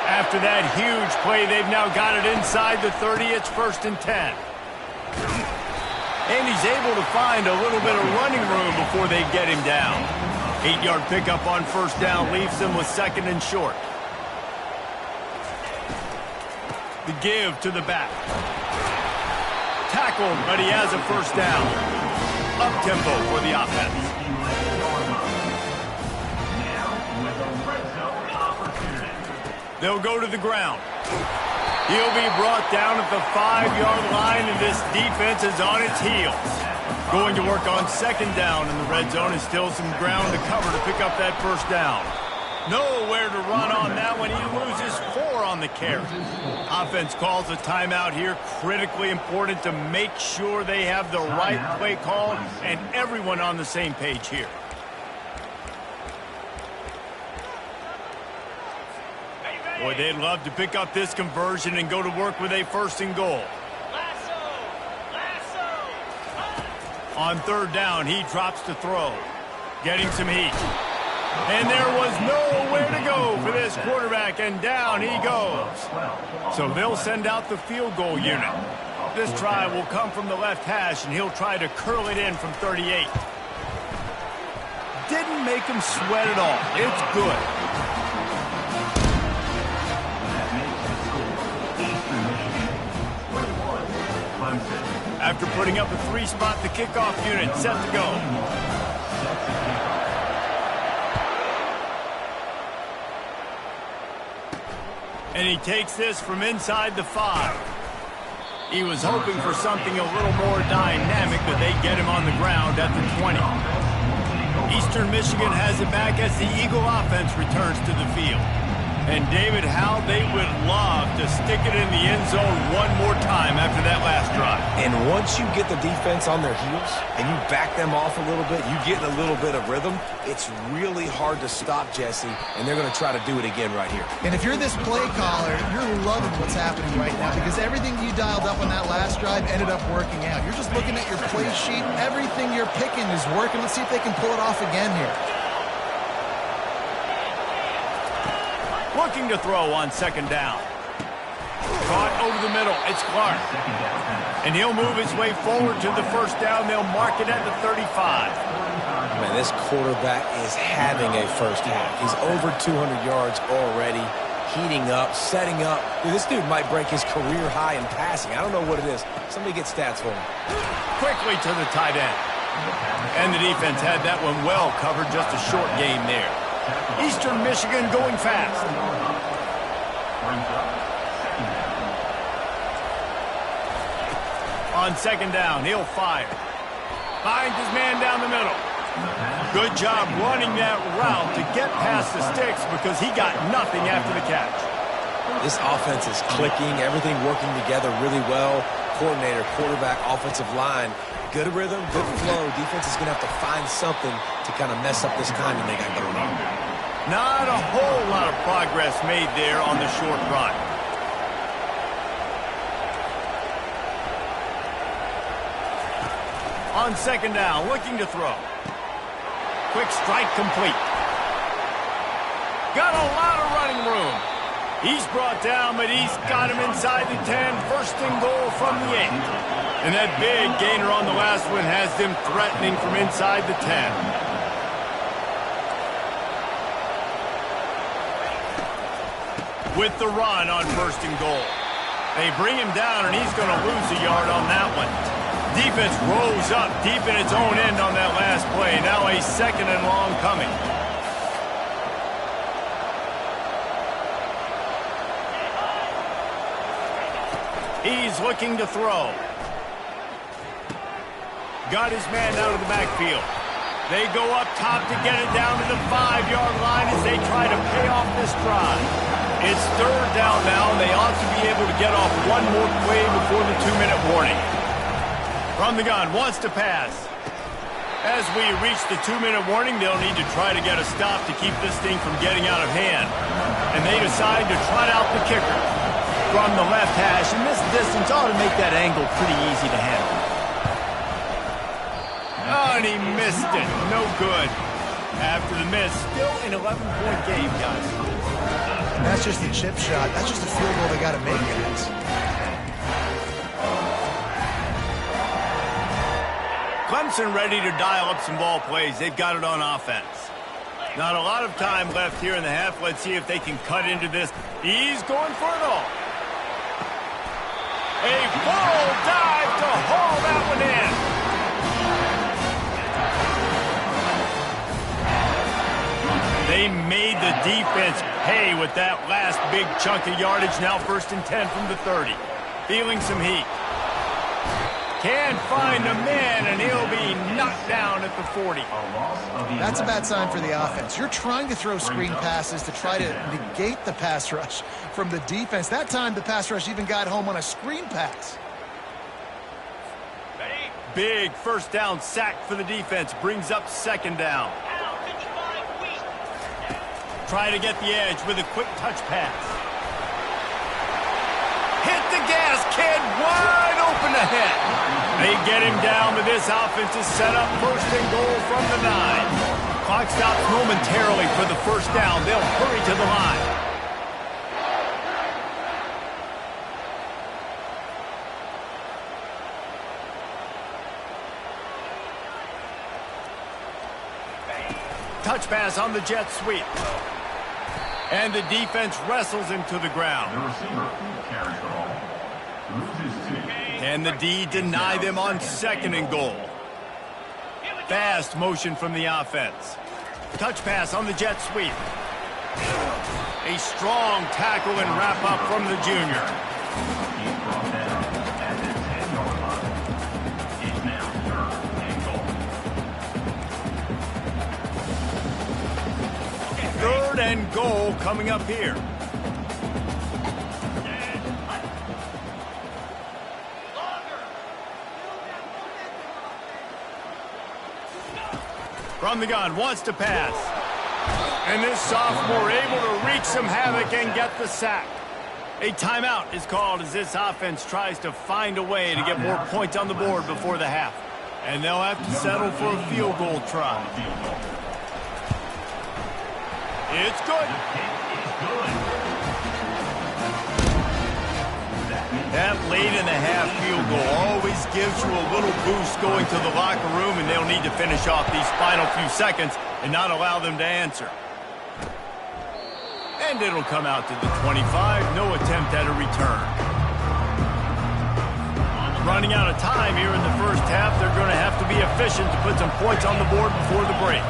After that huge play, they've now got it inside the 30. It's 1st and 10. And he's able to find a little bit of running room before they get him down. 8-yard pickup on first down leaves them with 2nd and short. The give to the back. Tackled, but he has a first down. Up-tempo for the offense. They'll go to the ground. He'll be brought down at the 5-yard line, and this defense is on its heels. Going to work on second down, and the red zone is still some ground to cover to pick up that first down. Nowhere to run on that one. He loses 4 on the carry. Offense calls a timeout here. Critically important to make sure they have the right play call and everyone on the same page here. Boy, they'd love to pick up this conversion and go to work with a 1st and goal. On third down, he drops to throw. Getting some heat. And there was nowhere to go for this quarterback, and down he goes. So they'll send out the field goal unit. This try will come from the left hash, and he'll try to curl it in from 38. Didn't make him sweat at all. It's good. After putting up a 3-spot, the kickoff unit set to go. And he takes this from inside the 5. He was hoping for something a little more dynamic, but they get him on the ground at the 20. Eastern Michigan has it back as the Eagle offense returns to the field. And, David, how they would love to stick it in the end zone one more time after that last drive. And once you get the defense on their heels and you back them off a little bit, you get a little bit of rhythm, it's really hard to stop, Jesse, and they're going to try to do it again right here. And if you're this play caller, you're loving what's happening right now because everything you dialed up on that last drive ended up working out. You're just looking at your play sheet. Everything you're picking is working. Let's see if they can pull it off again here. Looking to throw on second down. Caught over the middle. It's Clark. And he'll move his way forward to the first down. They'll mark it at the 35. Man, this quarterback is having a first half. He's over 200 yards already, heating up, setting up. Dude, this dude might break his career high in passing. I don't know what it is. Somebody get stats for him. Quickly to the tight end. And the defense had that one well covered. Just a short game there. Eastern Michigan going fast. On second down, he'll fire. Finds his man down the middle. Good job running that route to get past the sticks because he got nothing after the catch. This offense is clicking, everything working together really well. Coordinator, quarterback, offensive line. Good rhythm, good flow. Defense is going to have to find something to kind of mess up this timing they got going on. Not a whole lot of progress made there on the short run. On second down, looking to throw. Quick strike complete. Got a lot of running room. He's brought down, but he's got him inside the 10. First and goal from the 8. And that big gainer on the last one has them threatening from inside the 10. With the run on first and goal. They bring him down, and he's going to lose a yard on that one. Defense rose up deep in its own end on that last play. Now a second and long coming. He's looking to throw. Got his man out of the backfield. They go up top to get it down to the 5-yard line as they try to pay off this drive. It's third down now, and they ought to be able to get off one more play before the 2-minute warning. From the gun, wants to pass. As we reach the 2-minute warning, they'll need to try to get a stop to keep this thing from getting out of hand. And they decide to trot out the kicker from the left hash, and this distance ought to make that angle pretty easy to handle. Oh, and he missed it. No good. After the miss, still an 11-point game, guys. And that's just a chip shot. That's just a field goal they got to make, guys. Clemson ready to dial up some ball plays. They've got it on offense. Not a lot of time left here in the half. Let's see if they can cut into this. He's going for it all. A full dive to haul that one in. They made the defense pay with that last big chunk of yardage. Now first and 10 from the 30. Feeling some heat. Can't find a man, and he'll be knocked down at the 40. That's a bad sign for the offense. You're trying to throw screen passes to try to negate the pass rush from the defense. That time, the pass rush even got home on a screen pass. Big first down sack for the defense. Brings up second down. Try to get the edge with a quick touch pass. Hit the gas, kid. Wide open ahead. They get him down, but this offense is set up first and goal from the 9. Clock stops momentarily for the first down. They'll hurry to the line. Touch pass on the jet sweep. And the defense wrestles him to the ground. The receiver carries the ball. Loses 2. Can the D deny them on second and goal? Fast motion from the offense. Touch pass on the jet sweep. A strong tackle and wrap up from the junior. He's brought down at the 3rd and goal coming up here. From the gun, wants to pass. And this sophomore able to wreak some havoc and get the sack. A timeout is called as this offense tries to find a way to get more points on the board before the half. And they'll have to settle for a field goal try. It's good. That late in the half field goal always gives you a little boost going to the locker room, and they'll need to finish off these final few seconds and not allow them to answer. And it'll come out to the 25. No attempt at a return. Running out of time here in the first half. They're going to have to be efficient to put some points on the board before the break.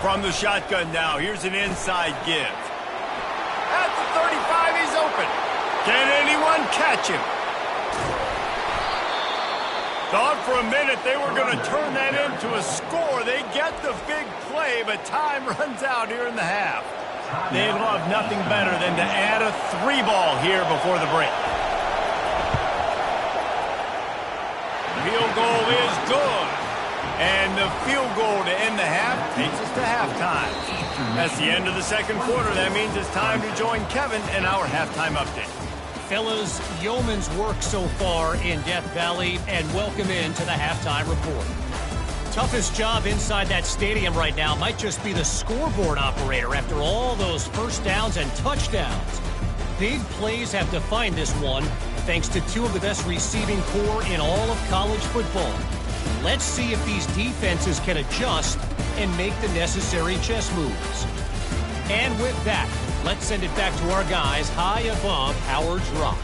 From the shotgun now, here's an inside give. At the 35, he's open. Can anyone catch him? Thought for a minute they were going to turn that into a score. They get the big play, but time runs out here in the half. They'd love nothing better than to add a 3-ball here before the break. Field goal is good. And the field goal to end the half takes us to halftime. That's the end of the second quarter. That means it's time to join Kevin in our halftime update. Fellas, yeoman's work so far in Death Valley, and welcome into the halftime report. Toughest job inside that stadium right now might just be the scoreboard operator after all those first downs and touchdowns. Big plays have defined this one, thanks to two of the best receiving corps in all of college football. Let's see if these defenses can adjust and make the necessary chess moves. And with that, let's send it back to our guys high above Howard's Rock.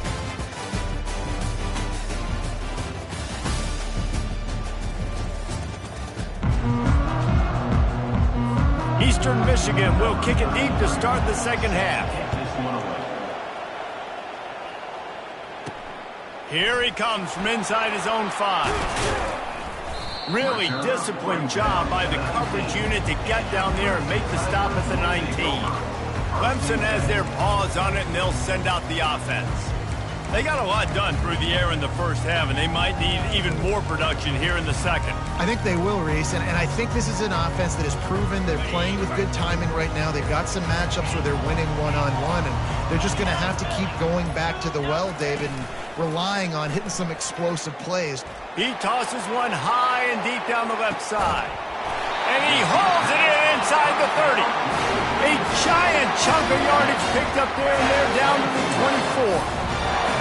Eastern Michigan will kick it deep to start the second half. Here he comes from inside his own 5. Really disciplined job by the coverage unit to get down there and make the stop at the 19. Clemson has their paws on it, and they'll send out the offense. They got a lot done through the air in the first half, and they might need even more production here in the second. I think they will, Reese, and I think this is an offense that has proven they're playing with good timing right now. They've got some matchups where they're winning one-on-one, and they're just going to have to keep going back to the well, David, and relying on hitting some explosive plays. He tosses one high and deep down the left side. And he hauls it in inside the 30. A giant chunk of yardage picked up there, and they're down to the 24.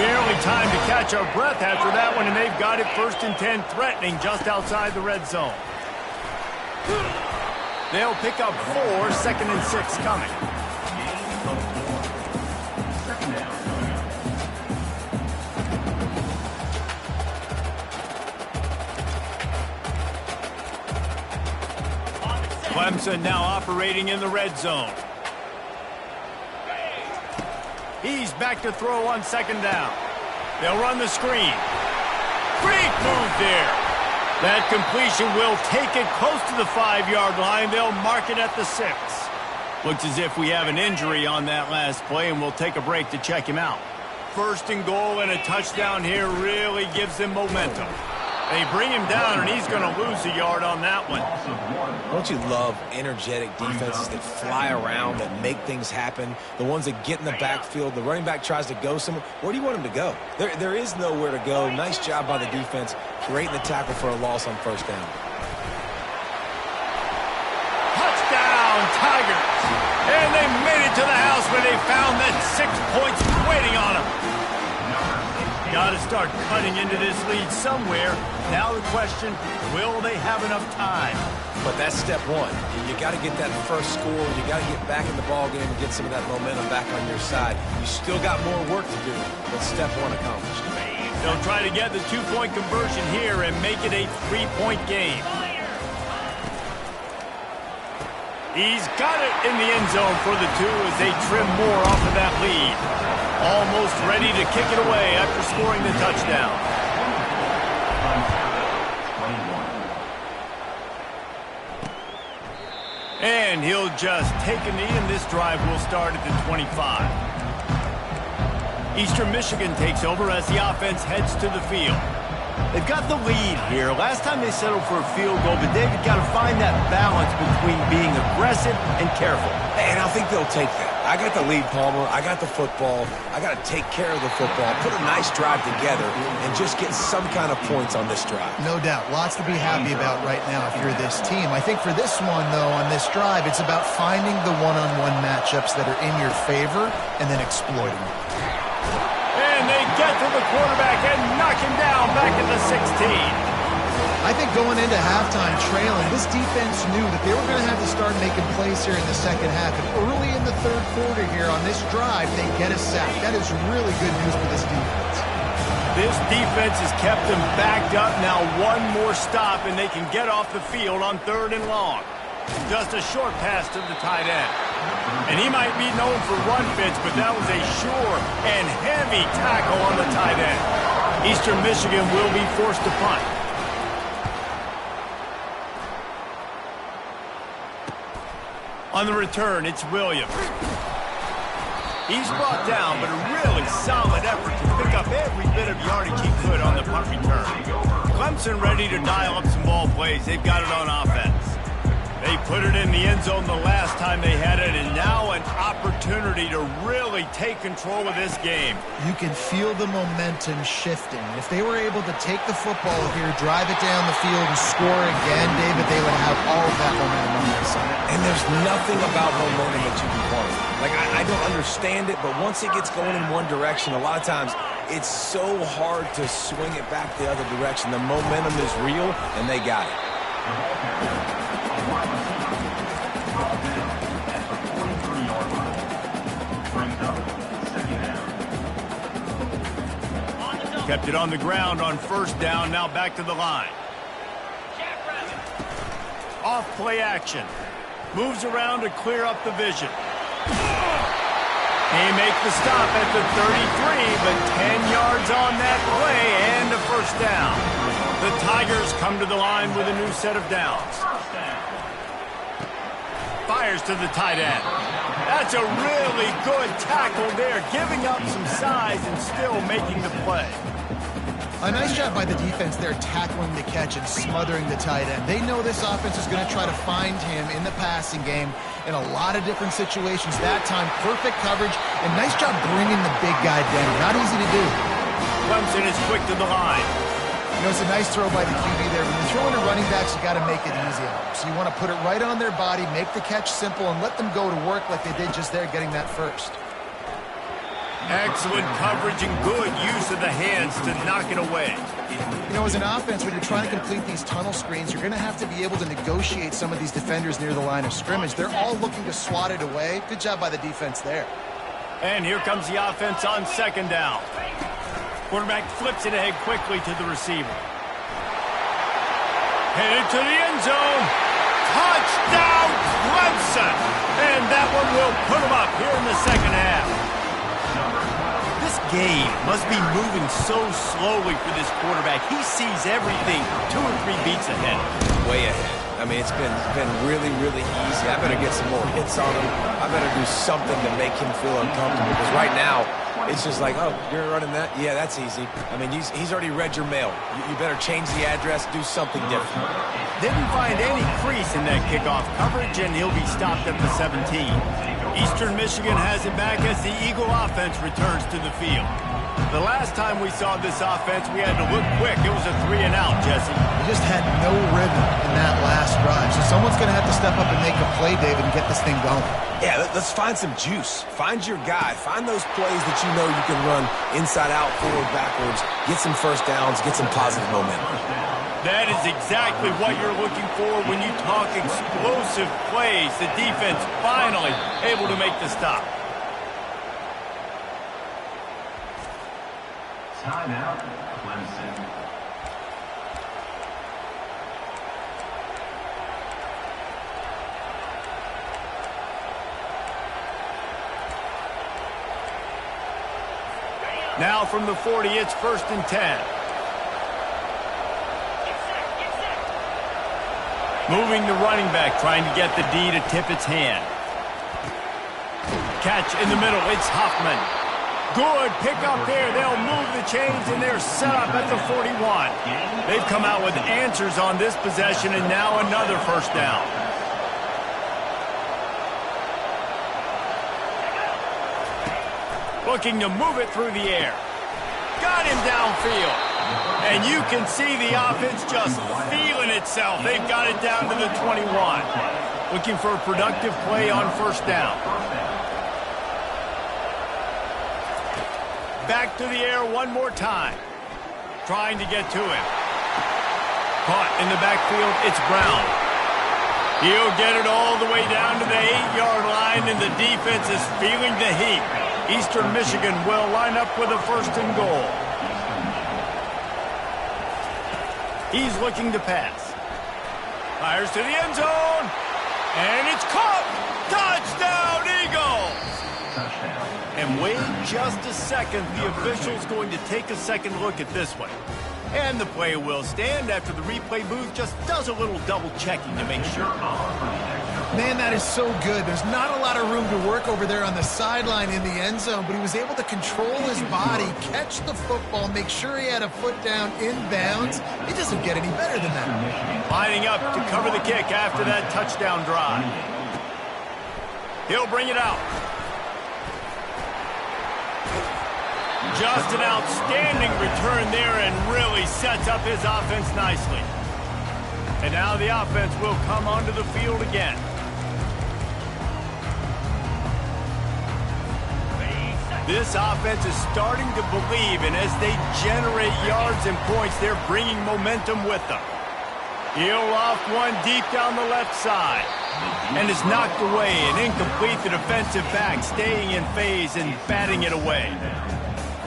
Barely time to catch our breath after that one, and they've got it 1st and 10, threatening just outside the red zone. They'll pick up 4, 2nd and 6 coming. Clemson now operating in the red zone. He's back to throw on 2nd down. They'll run the screen. Great move there. That completion will take it close to the 5-yard line. They'll mark it at the 6. Looks as if we have an injury on that last play, and we'll take a break to check him out. 1st and goal, and a touchdown here really gives them momentum. They bring him down, and he's going to lose a yard on that one. Don't you love energetic defenses that fly around, that make things happen? The ones that get in the backfield. The running back tries to go somewhere. Where do you want him to go? There is nowhere to go. Nice job by the defense, creating the tackle for a loss on 1st down. Touchdown, Tigers! And they made it to the house where they found that 6 points waiting on them. Got to start cutting into this lead somewhere. Now the question, will they have enough time? But that's step one. You got to get that first score. You got to get back in the ball game and get some of that momentum back on your side. You still got more work to do, but step one accomplished. They'll try to get the 2-point conversion here and make it a 3-point game. He's got it in the end zone for the 2 as they trim more off of that lead. Almost ready to kick it away after scoring the touchdown. And he'll just take a knee, and this drive will start at the 25. Eastern Michigan takes over as the offense heads to the field. They've got the lead here. Last time they settled for a field goal, but David got to find that balance between being aggressive and careful. And I think they'll take that. I got the lead, Palmer. I got the football. I got to take care of the football, put a nice drive together, and just get some kind of points on this drive. No doubt. Lots to be happy about right now if you're this team. I think for this one, though, on this drive, it's about finding the one-on-one matchups that are in your favor and then exploiting them. And they get to the quarterback and knock him down back at the 16. I think going into halftime trailing, this defense knew that they were going to have to start making plays here in the second half. And early in the third quarter here on this drive, they get a sack. That is really good news for this defense. This defense has kept them backed up. Now one more stop, and they can get off the field on 3rd and long. Just a short pass to the tight end. And he might be known for run fits, but that was a sure and heavy tackle on the tight end. Eastern Michigan will be forced to punt. On the return, it's Williams. He's brought down, but a really solid effort to pick up every bit of yardage he could on the punt return. Clemson ready to dial up some ball plays. They've got it on offense. They put it in the end zone the last time they had it, and now an opportunity to really take control of this game. You can feel the momentum shifting. If they were able to take the football here, drive it down the field, and score again, David, they would have all of that momentum on their side. And there's nothing about momentum that you can quantify. Like, I don't understand it, but once it gets going in one direction, a lot of times it's so hard to swing it back the other direction. The momentum is real, and they got it. Kept it on the ground on 1st down, now back to the line. Off play action. Moves around to clear up the vision. They make the stop at the 33, but 10 yards on that play and a 1st down. The Tigers come to the line with a new set of downs. Fires to the tight end. That's a really good tackle there, giving up some size and still making the play. A nice job by the defense there, tackling the catch and smothering the tight end. They know this offense is going to try to find him in the passing game in a lot of different situations. That time, perfect coverage, and nice job bringing the big guy down. Not easy to do. Clemson is quick to the line. You know, it's a nice throw by the QB there. When you're throwing to running backs, you got to make it easy on them. So you want to put it right on their body, make the catch simple, and let them go to work like they did just there, getting that first. Excellent coverage and good use of the hands to knock it away. You know, as an offense, when you're trying to complete these tunnel screens, you're going to have to be able to negotiate some of these defenders near the line of scrimmage. They're all looking to swat it away. Good job by the defense there. And here comes the offense on 2nd down. Quarterback flips it ahead quickly to the receiver. Headed to the end zone. Touchdown, Clemson! And that one will put them up here in the 2nd half. This game must be moving so slowly for this quarterback. He sees everything 2 or 3 beats ahead. Way ahead. I mean, it's been really, really easy. I better get some more hits on him. I better do something to make him feel uncomfortable. Because right now, it's just like, oh, you're running that? Yeah, that's easy. I mean, he's already read your mail. You better change the address, do something different. Didn't find any crease in that kickoff coverage, and he'll be stopped at the 17. Eastern Michigan has it back as the Eagle offense returns to the field. The last time we saw this offense, we had to look quick. It was a 3-and-out, Jesse. They just had no rhythm in that last drive. So someone's going to have to step up and make a play, David, and get this thing going. Yeah, let's find some juice. Find your guy. Find those plays that you know you can run inside out, forward, backwards. Get some 1st downs. Get some positive momentum. That is exactly what you're looking for when you talk explosive plays. The defense finally able to make the stop. Timeout, Clemson. Now from the 40, it's 1st and 10. Moving the running back, trying to get the D to tip its hand. Catch in the middle, it's Huffman. Good pick up there. They'll move the chains, and they're set up at the 41. They've come out with answers on this possession, and now another first down. Looking to move it through the air. Got him downfield. And you can see the offense just feeling itself. They've got it down to the 21. Looking for a productive play on first down. Back to the air one more time. Trying to get to him. Caught in the backfield, it's Brown. He'll get it all the way down to the 8-yard line, and the defense is feeling the heat. Eastern Michigan will line up with a first and goal. He's looking to pass. Fires to the end zone. And it's caught. Touchdown, Eagles! And wait just a second. The official's going to take a second look at this one. And the play will stand after the replay booth just does a little double checking to make sure. Man, that is so good. There's not a lot of room to work over there on the sideline in the end zone, but he was able to control his body, catch the football, make sure he had a foot down inbounds. It doesn't get any better than that. Lining up to cover the kick after that touchdown drive. He'll bring it out. Just an outstanding return there and really sets up his offense nicely. And now the offense will come onto the field again. This offense is starting to believe, and as they generate yards and points, they're bringing momentum with them. He'll loft one deep down the left side. And is knocked away and incomplete. The defensive back staying in phase and batting it away.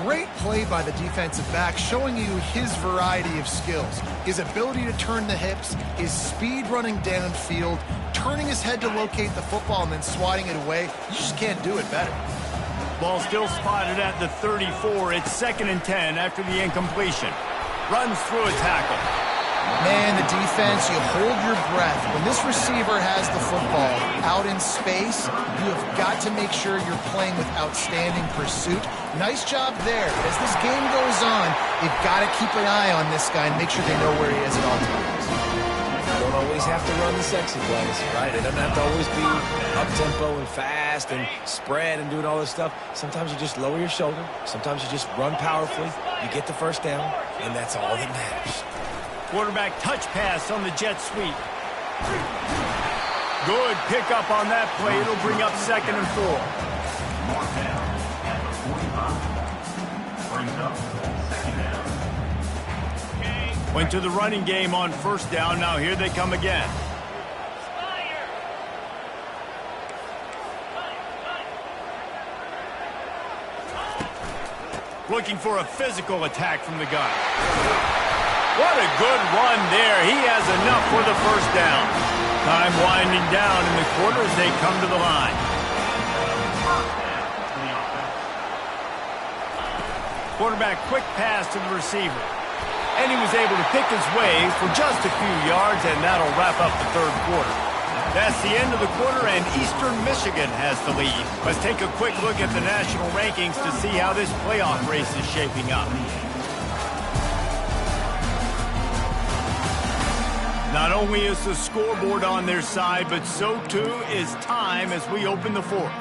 Great play by the defensive back, showing you his variety of skills. His ability to turn the hips, his speed running downfield, turning his head to locate the football and then swatting it away. You just can't do it better. Ball still spotted at the 34. It's 2nd and 10 after the incompletion. Runs through a tackle. Man, the defense, you hold your breath. When this receiver has the football out in space, you have got to make sure you're playing with outstanding pursuit. Nice job there. As this game goes on, you've got to keep an eye on this guy and make sure they know where he is at all times. You don't always have to run the sexy plays, right? It doesn't have to always be up-tempo and fast and spread and doing all this stuff. Sometimes you just lower your shoulder. Sometimes you just run powerfully. You get the first down, and that's all that matters. Quarterback touch pass on the jet sweep. Good pickup on that play. It'll bring up 2nd and 4. Mark down at the 45. Brings up 2nd down. Went to the running game on first down. Now here they come again. Looking for a physical attack from the gun. What a good run there. He has enough for the first down. Time winding down in the quarter as they come to the line. Quarterback quick pass to the receiver. And he was able to pick his way for just a few yards, and that'll wrap up the 3rd quarter. That's the end of the quarter, and Eastern Michigan has the lead. Let's take a quick look at the national rankings to see how this playoff race is shaping up. Not only is the scoreboard on their side, but so too is time as we open the 4th.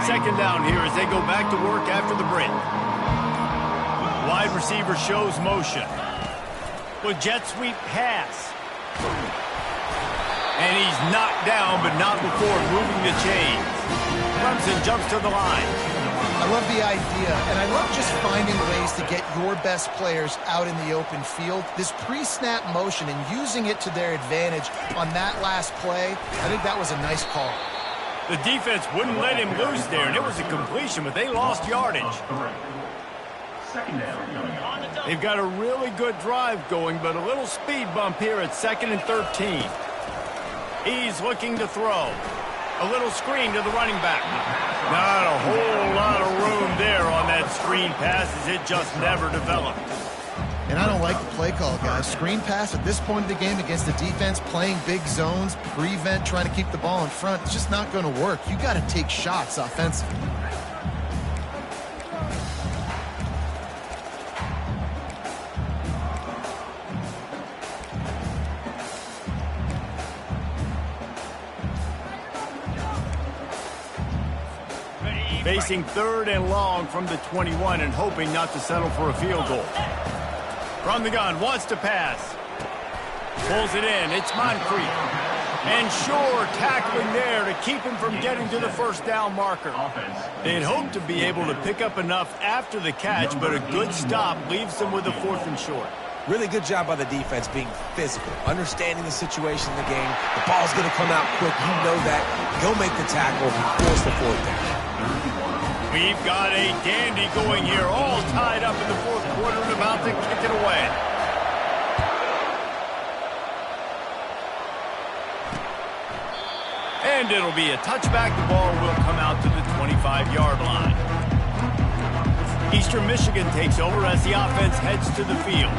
Second down here as they go back to work after the break. Wide receiver shows motion. With jet sweep pass. And he's knocked down, but not before moving the chains. Clemson jumps to the line. I love the idea, and I love just finding ways to get your best players out in the open field. This pre-snap motion and using it to their advantage on that last play, I think that was a nice call. The defense wouldn't let him loose there, and it was a completion, but they lost yardage. 2nd down. They've got a really good drive going, but a little speed bump here at 2nd and 13. He's looking to throw. A little screen to the running back. Not a whole lot of room there on that screen pass as it just never developed. And I don't like the play call, guys. Screen pass at this point of the game against the defense, playing big zones, prevent, trying to keep the ball in front. It's just not going to work. You got to take shots offensively. Facing 3rd and long from the 21 and hoping not to settle for a field goal. From the gun, wants to pass. Pulls it in, it's Moncrief. And Shore tackling there to keep him from getting to the first down marker. They'd hoped to be able to pick up enough after the catch, but a good stop leaves them with a 4th and short. Really good job by the defense being physical, understanding the situation in the game. The ball's going to come out quick. You know that. He'll make the tackle and force the 4th down. We've got a dandy going here, all tied up in the 4th quarter and about to kick it away. And it'll be a touchback. The ball will come out to the 25-yard line. Eastern Michigan takes over as the offense heads to the field.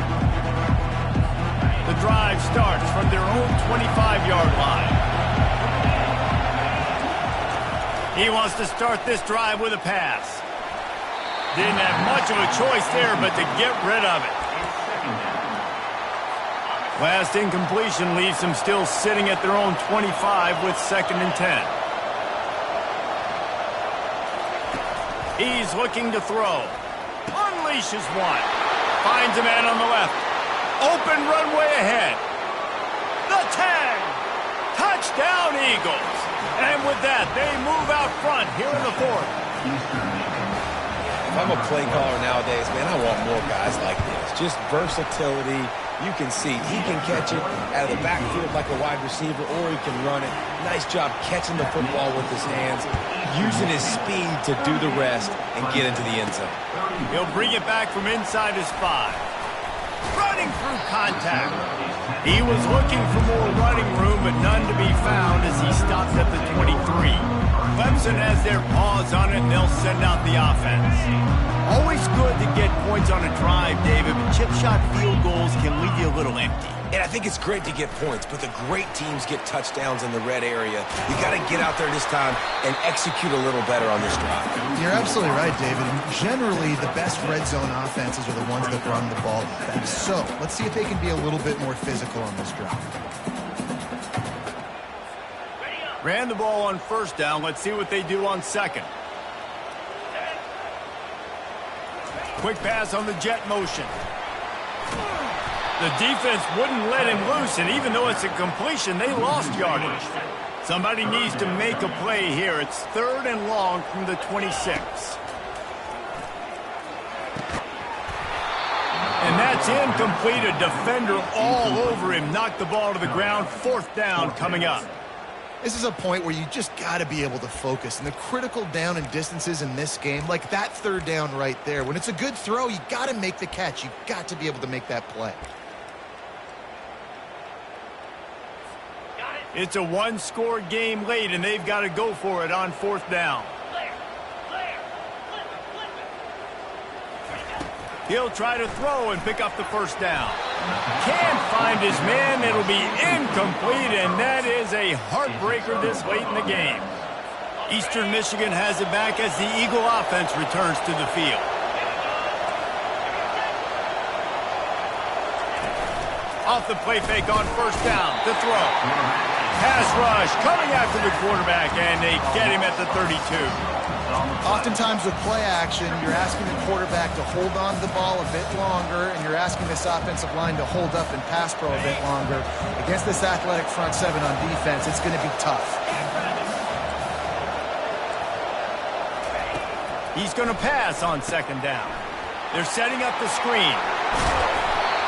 The drive starts from their own 25-yard line. He wants to start this drive with a pass. Didn't have much of a choice there, but to get rid of it. Last incompletion leaves them still sitting at their own 25 with 2nd and 10. He's looking to throw. Unleashes one. Finds a man on the left. Open runway ahead. The tag. Touchdown, Eagles. And with that, they move out front here in the 4th. If I'm a play caller nowadays, man, I want more guys like this. Just versatility. You can see he can catch it out of the backfield like a wide receiver, or he can run it. Nice job catching the football with his hands, using his speed to do the rest and get into the end zone. He'll bring it back from inside his 5. Running through contact. He was looking for more running room, but none to be found as he stops at the 23. Clemson has their paws on it, and they'll send out the offense. Always good to get points on a drive, David, but chip shot field goals can leave you a little empty. And I think it's great to get points, but the great teams get touchdowns in the red area. You got to get out there this time and execute a little better on this drive. You're absolutely right, David. And generally, the best red zone offenses are the ones that run the ball best. So let's see if they can be a little bit more physical on this drive. Ran the ball on 1st down. Let's see what they do on 2nd. Quick pass on the jet motion. The defense wouldn't let him loose, and even though it's a completion, they lost yardage. Somebody needs to make a play here. It's 3rd and long from the 26. And that's incomplete. A defender all over him. Knocked the ball to the ground. 4th down coming up. This is a point where you just got to be able to focus. And the critical down and distances in this game, like that 3rd down right there, when it's a good throw, you got to make the catch. You got to be able to make that play. It's a 1-score game late, and they've got to go for it on 4th down. He'll try to throw and pick up the 1st down. Can't find his man. It'll be incomplete, and that is a heartbreaker this late in the game. Eastern Michigan has it back as the Eagle offense returns to the field. Off the play fake on 1st down. The throw. Pass rush coming after the quarterback, and they get him at the 32. Oftentimes with play action, you're asking the quarterback to hold on to the ball a bit longer, and you're asking this offensive line to hold up and pass pro a bit longer. Against this athletic front 7 on defense, it's going to be tough. He's going to pass on 2nd down. They're setting up the screen.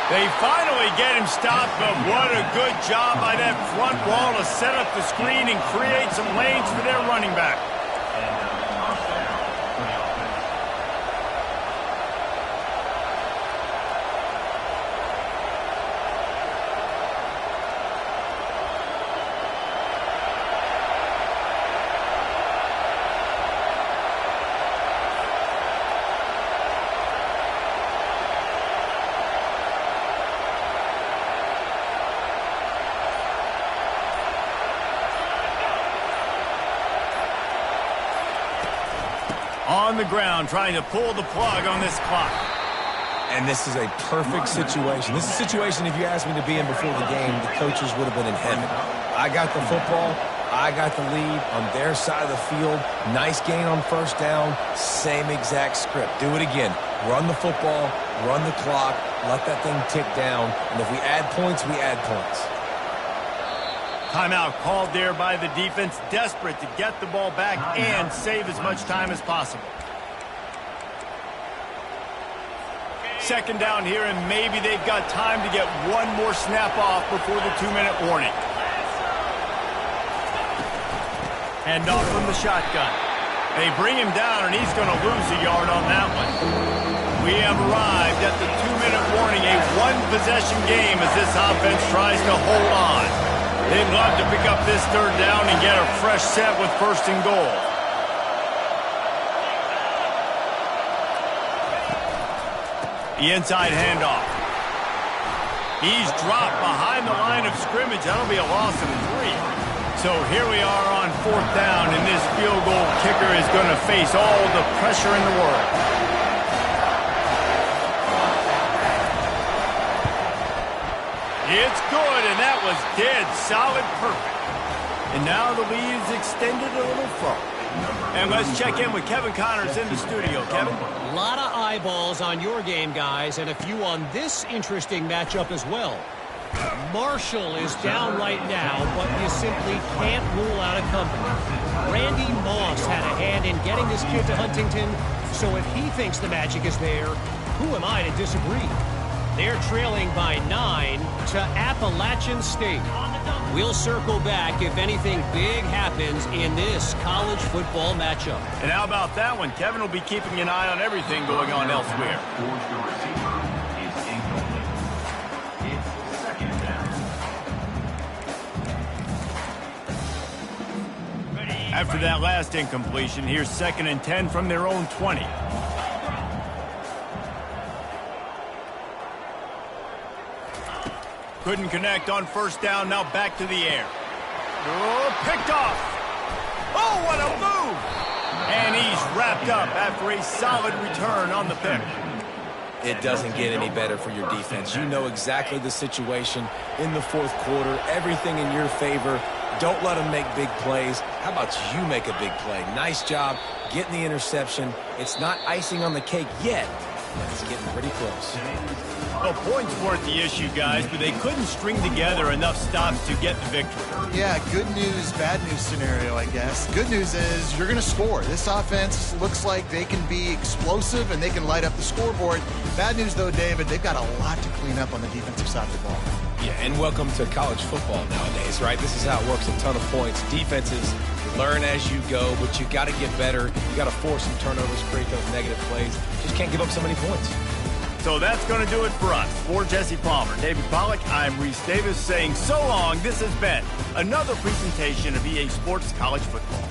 They finally get him stopped, but what a good job by that front wall to set up the screen and create some lanes for their running back. on the ground trying to pull the plug on this clock. And this is a perfect situation. This is a situation, if you asked me to be in before the game, the coaches would have been in heaven. I got the football. I got the lead on their side of the field. Nice gain on first down. Same exact script. Do it again. Run the football, run the clock, let that thing tick down. And if we add points, we add points. Timeout called there by the defense, desperate to get the ball back and save as much time as possible. Second down here, and maybe they've got time to get one more snap off before the 2-minute warning. Hand off from the shotgun. They bring him down, and he's going to lose a yard on that one. We have arrived at the 2-minute warning, a one-possession game as this offense tries to hold on. They'd love to pick up this third down and get a fresh set with first and goal. The inside handoff. He's dropped behind the line of scrimmage. That'll be a loss of 3. So here we are on 4th down, and this field goal kicker is going to face all the pressure in the world. It's good, and that was dead solid perfect. And now the lead is extended a little further. And let's check in with Kevin Connors in the studio. Kevin? A lot of eyeballs on your game, guys, and a few on this interesting matchup as well. Marshall is down right now, but you simply can't rule out a company. Randy Moss had a hand in getting this kid to Huntington, so if he thinks the magic is there, who am I to disagree? They're trailing by 9 to Appalachian State. We'll circle back if anything big happens in this college football matchup. And how about that one? Kevin will be keeping an eye on everything going on elsewhere. Force the receiver is incomplete. It's second down. After that last incompletion, here's 2nd and 10 from their own 20. Couldn't connect on first down, now back to the air. Oh, picked off. Oh, what a move! And he's wrapped up after a solid return on the pick. It doesn't get any better for your defense. You know exactly the situation in the 4th quarter, everything in your favor. Don't let them make big plays. How about you make a big play? Nice job getting the interception. It's not icing on the cake yet, but it's getting pretty close. Well, points weren't the issue, guys, but they couldn't string together enough stops to get the victory. Yeah, good news, bad news scenario, I guess. Good news is you're going to score. This offense looks like they can be explosive and they can light up the scoreboard. Bad news, though, David, they've got a lot to clean up on the defensive side of the ball. Yeah, and welcome to college football nowadays, right? This is how it works, a ton of points. Defenses learn as you go, but you got to get better. You got to force some turnovers, create those negative plays. Just can't give up so many points. So that's going to do it for us. For Jesse Palmer, David Pollack, I'm Reese Davis saying so long. This has been another presentation of EA Sports College Football.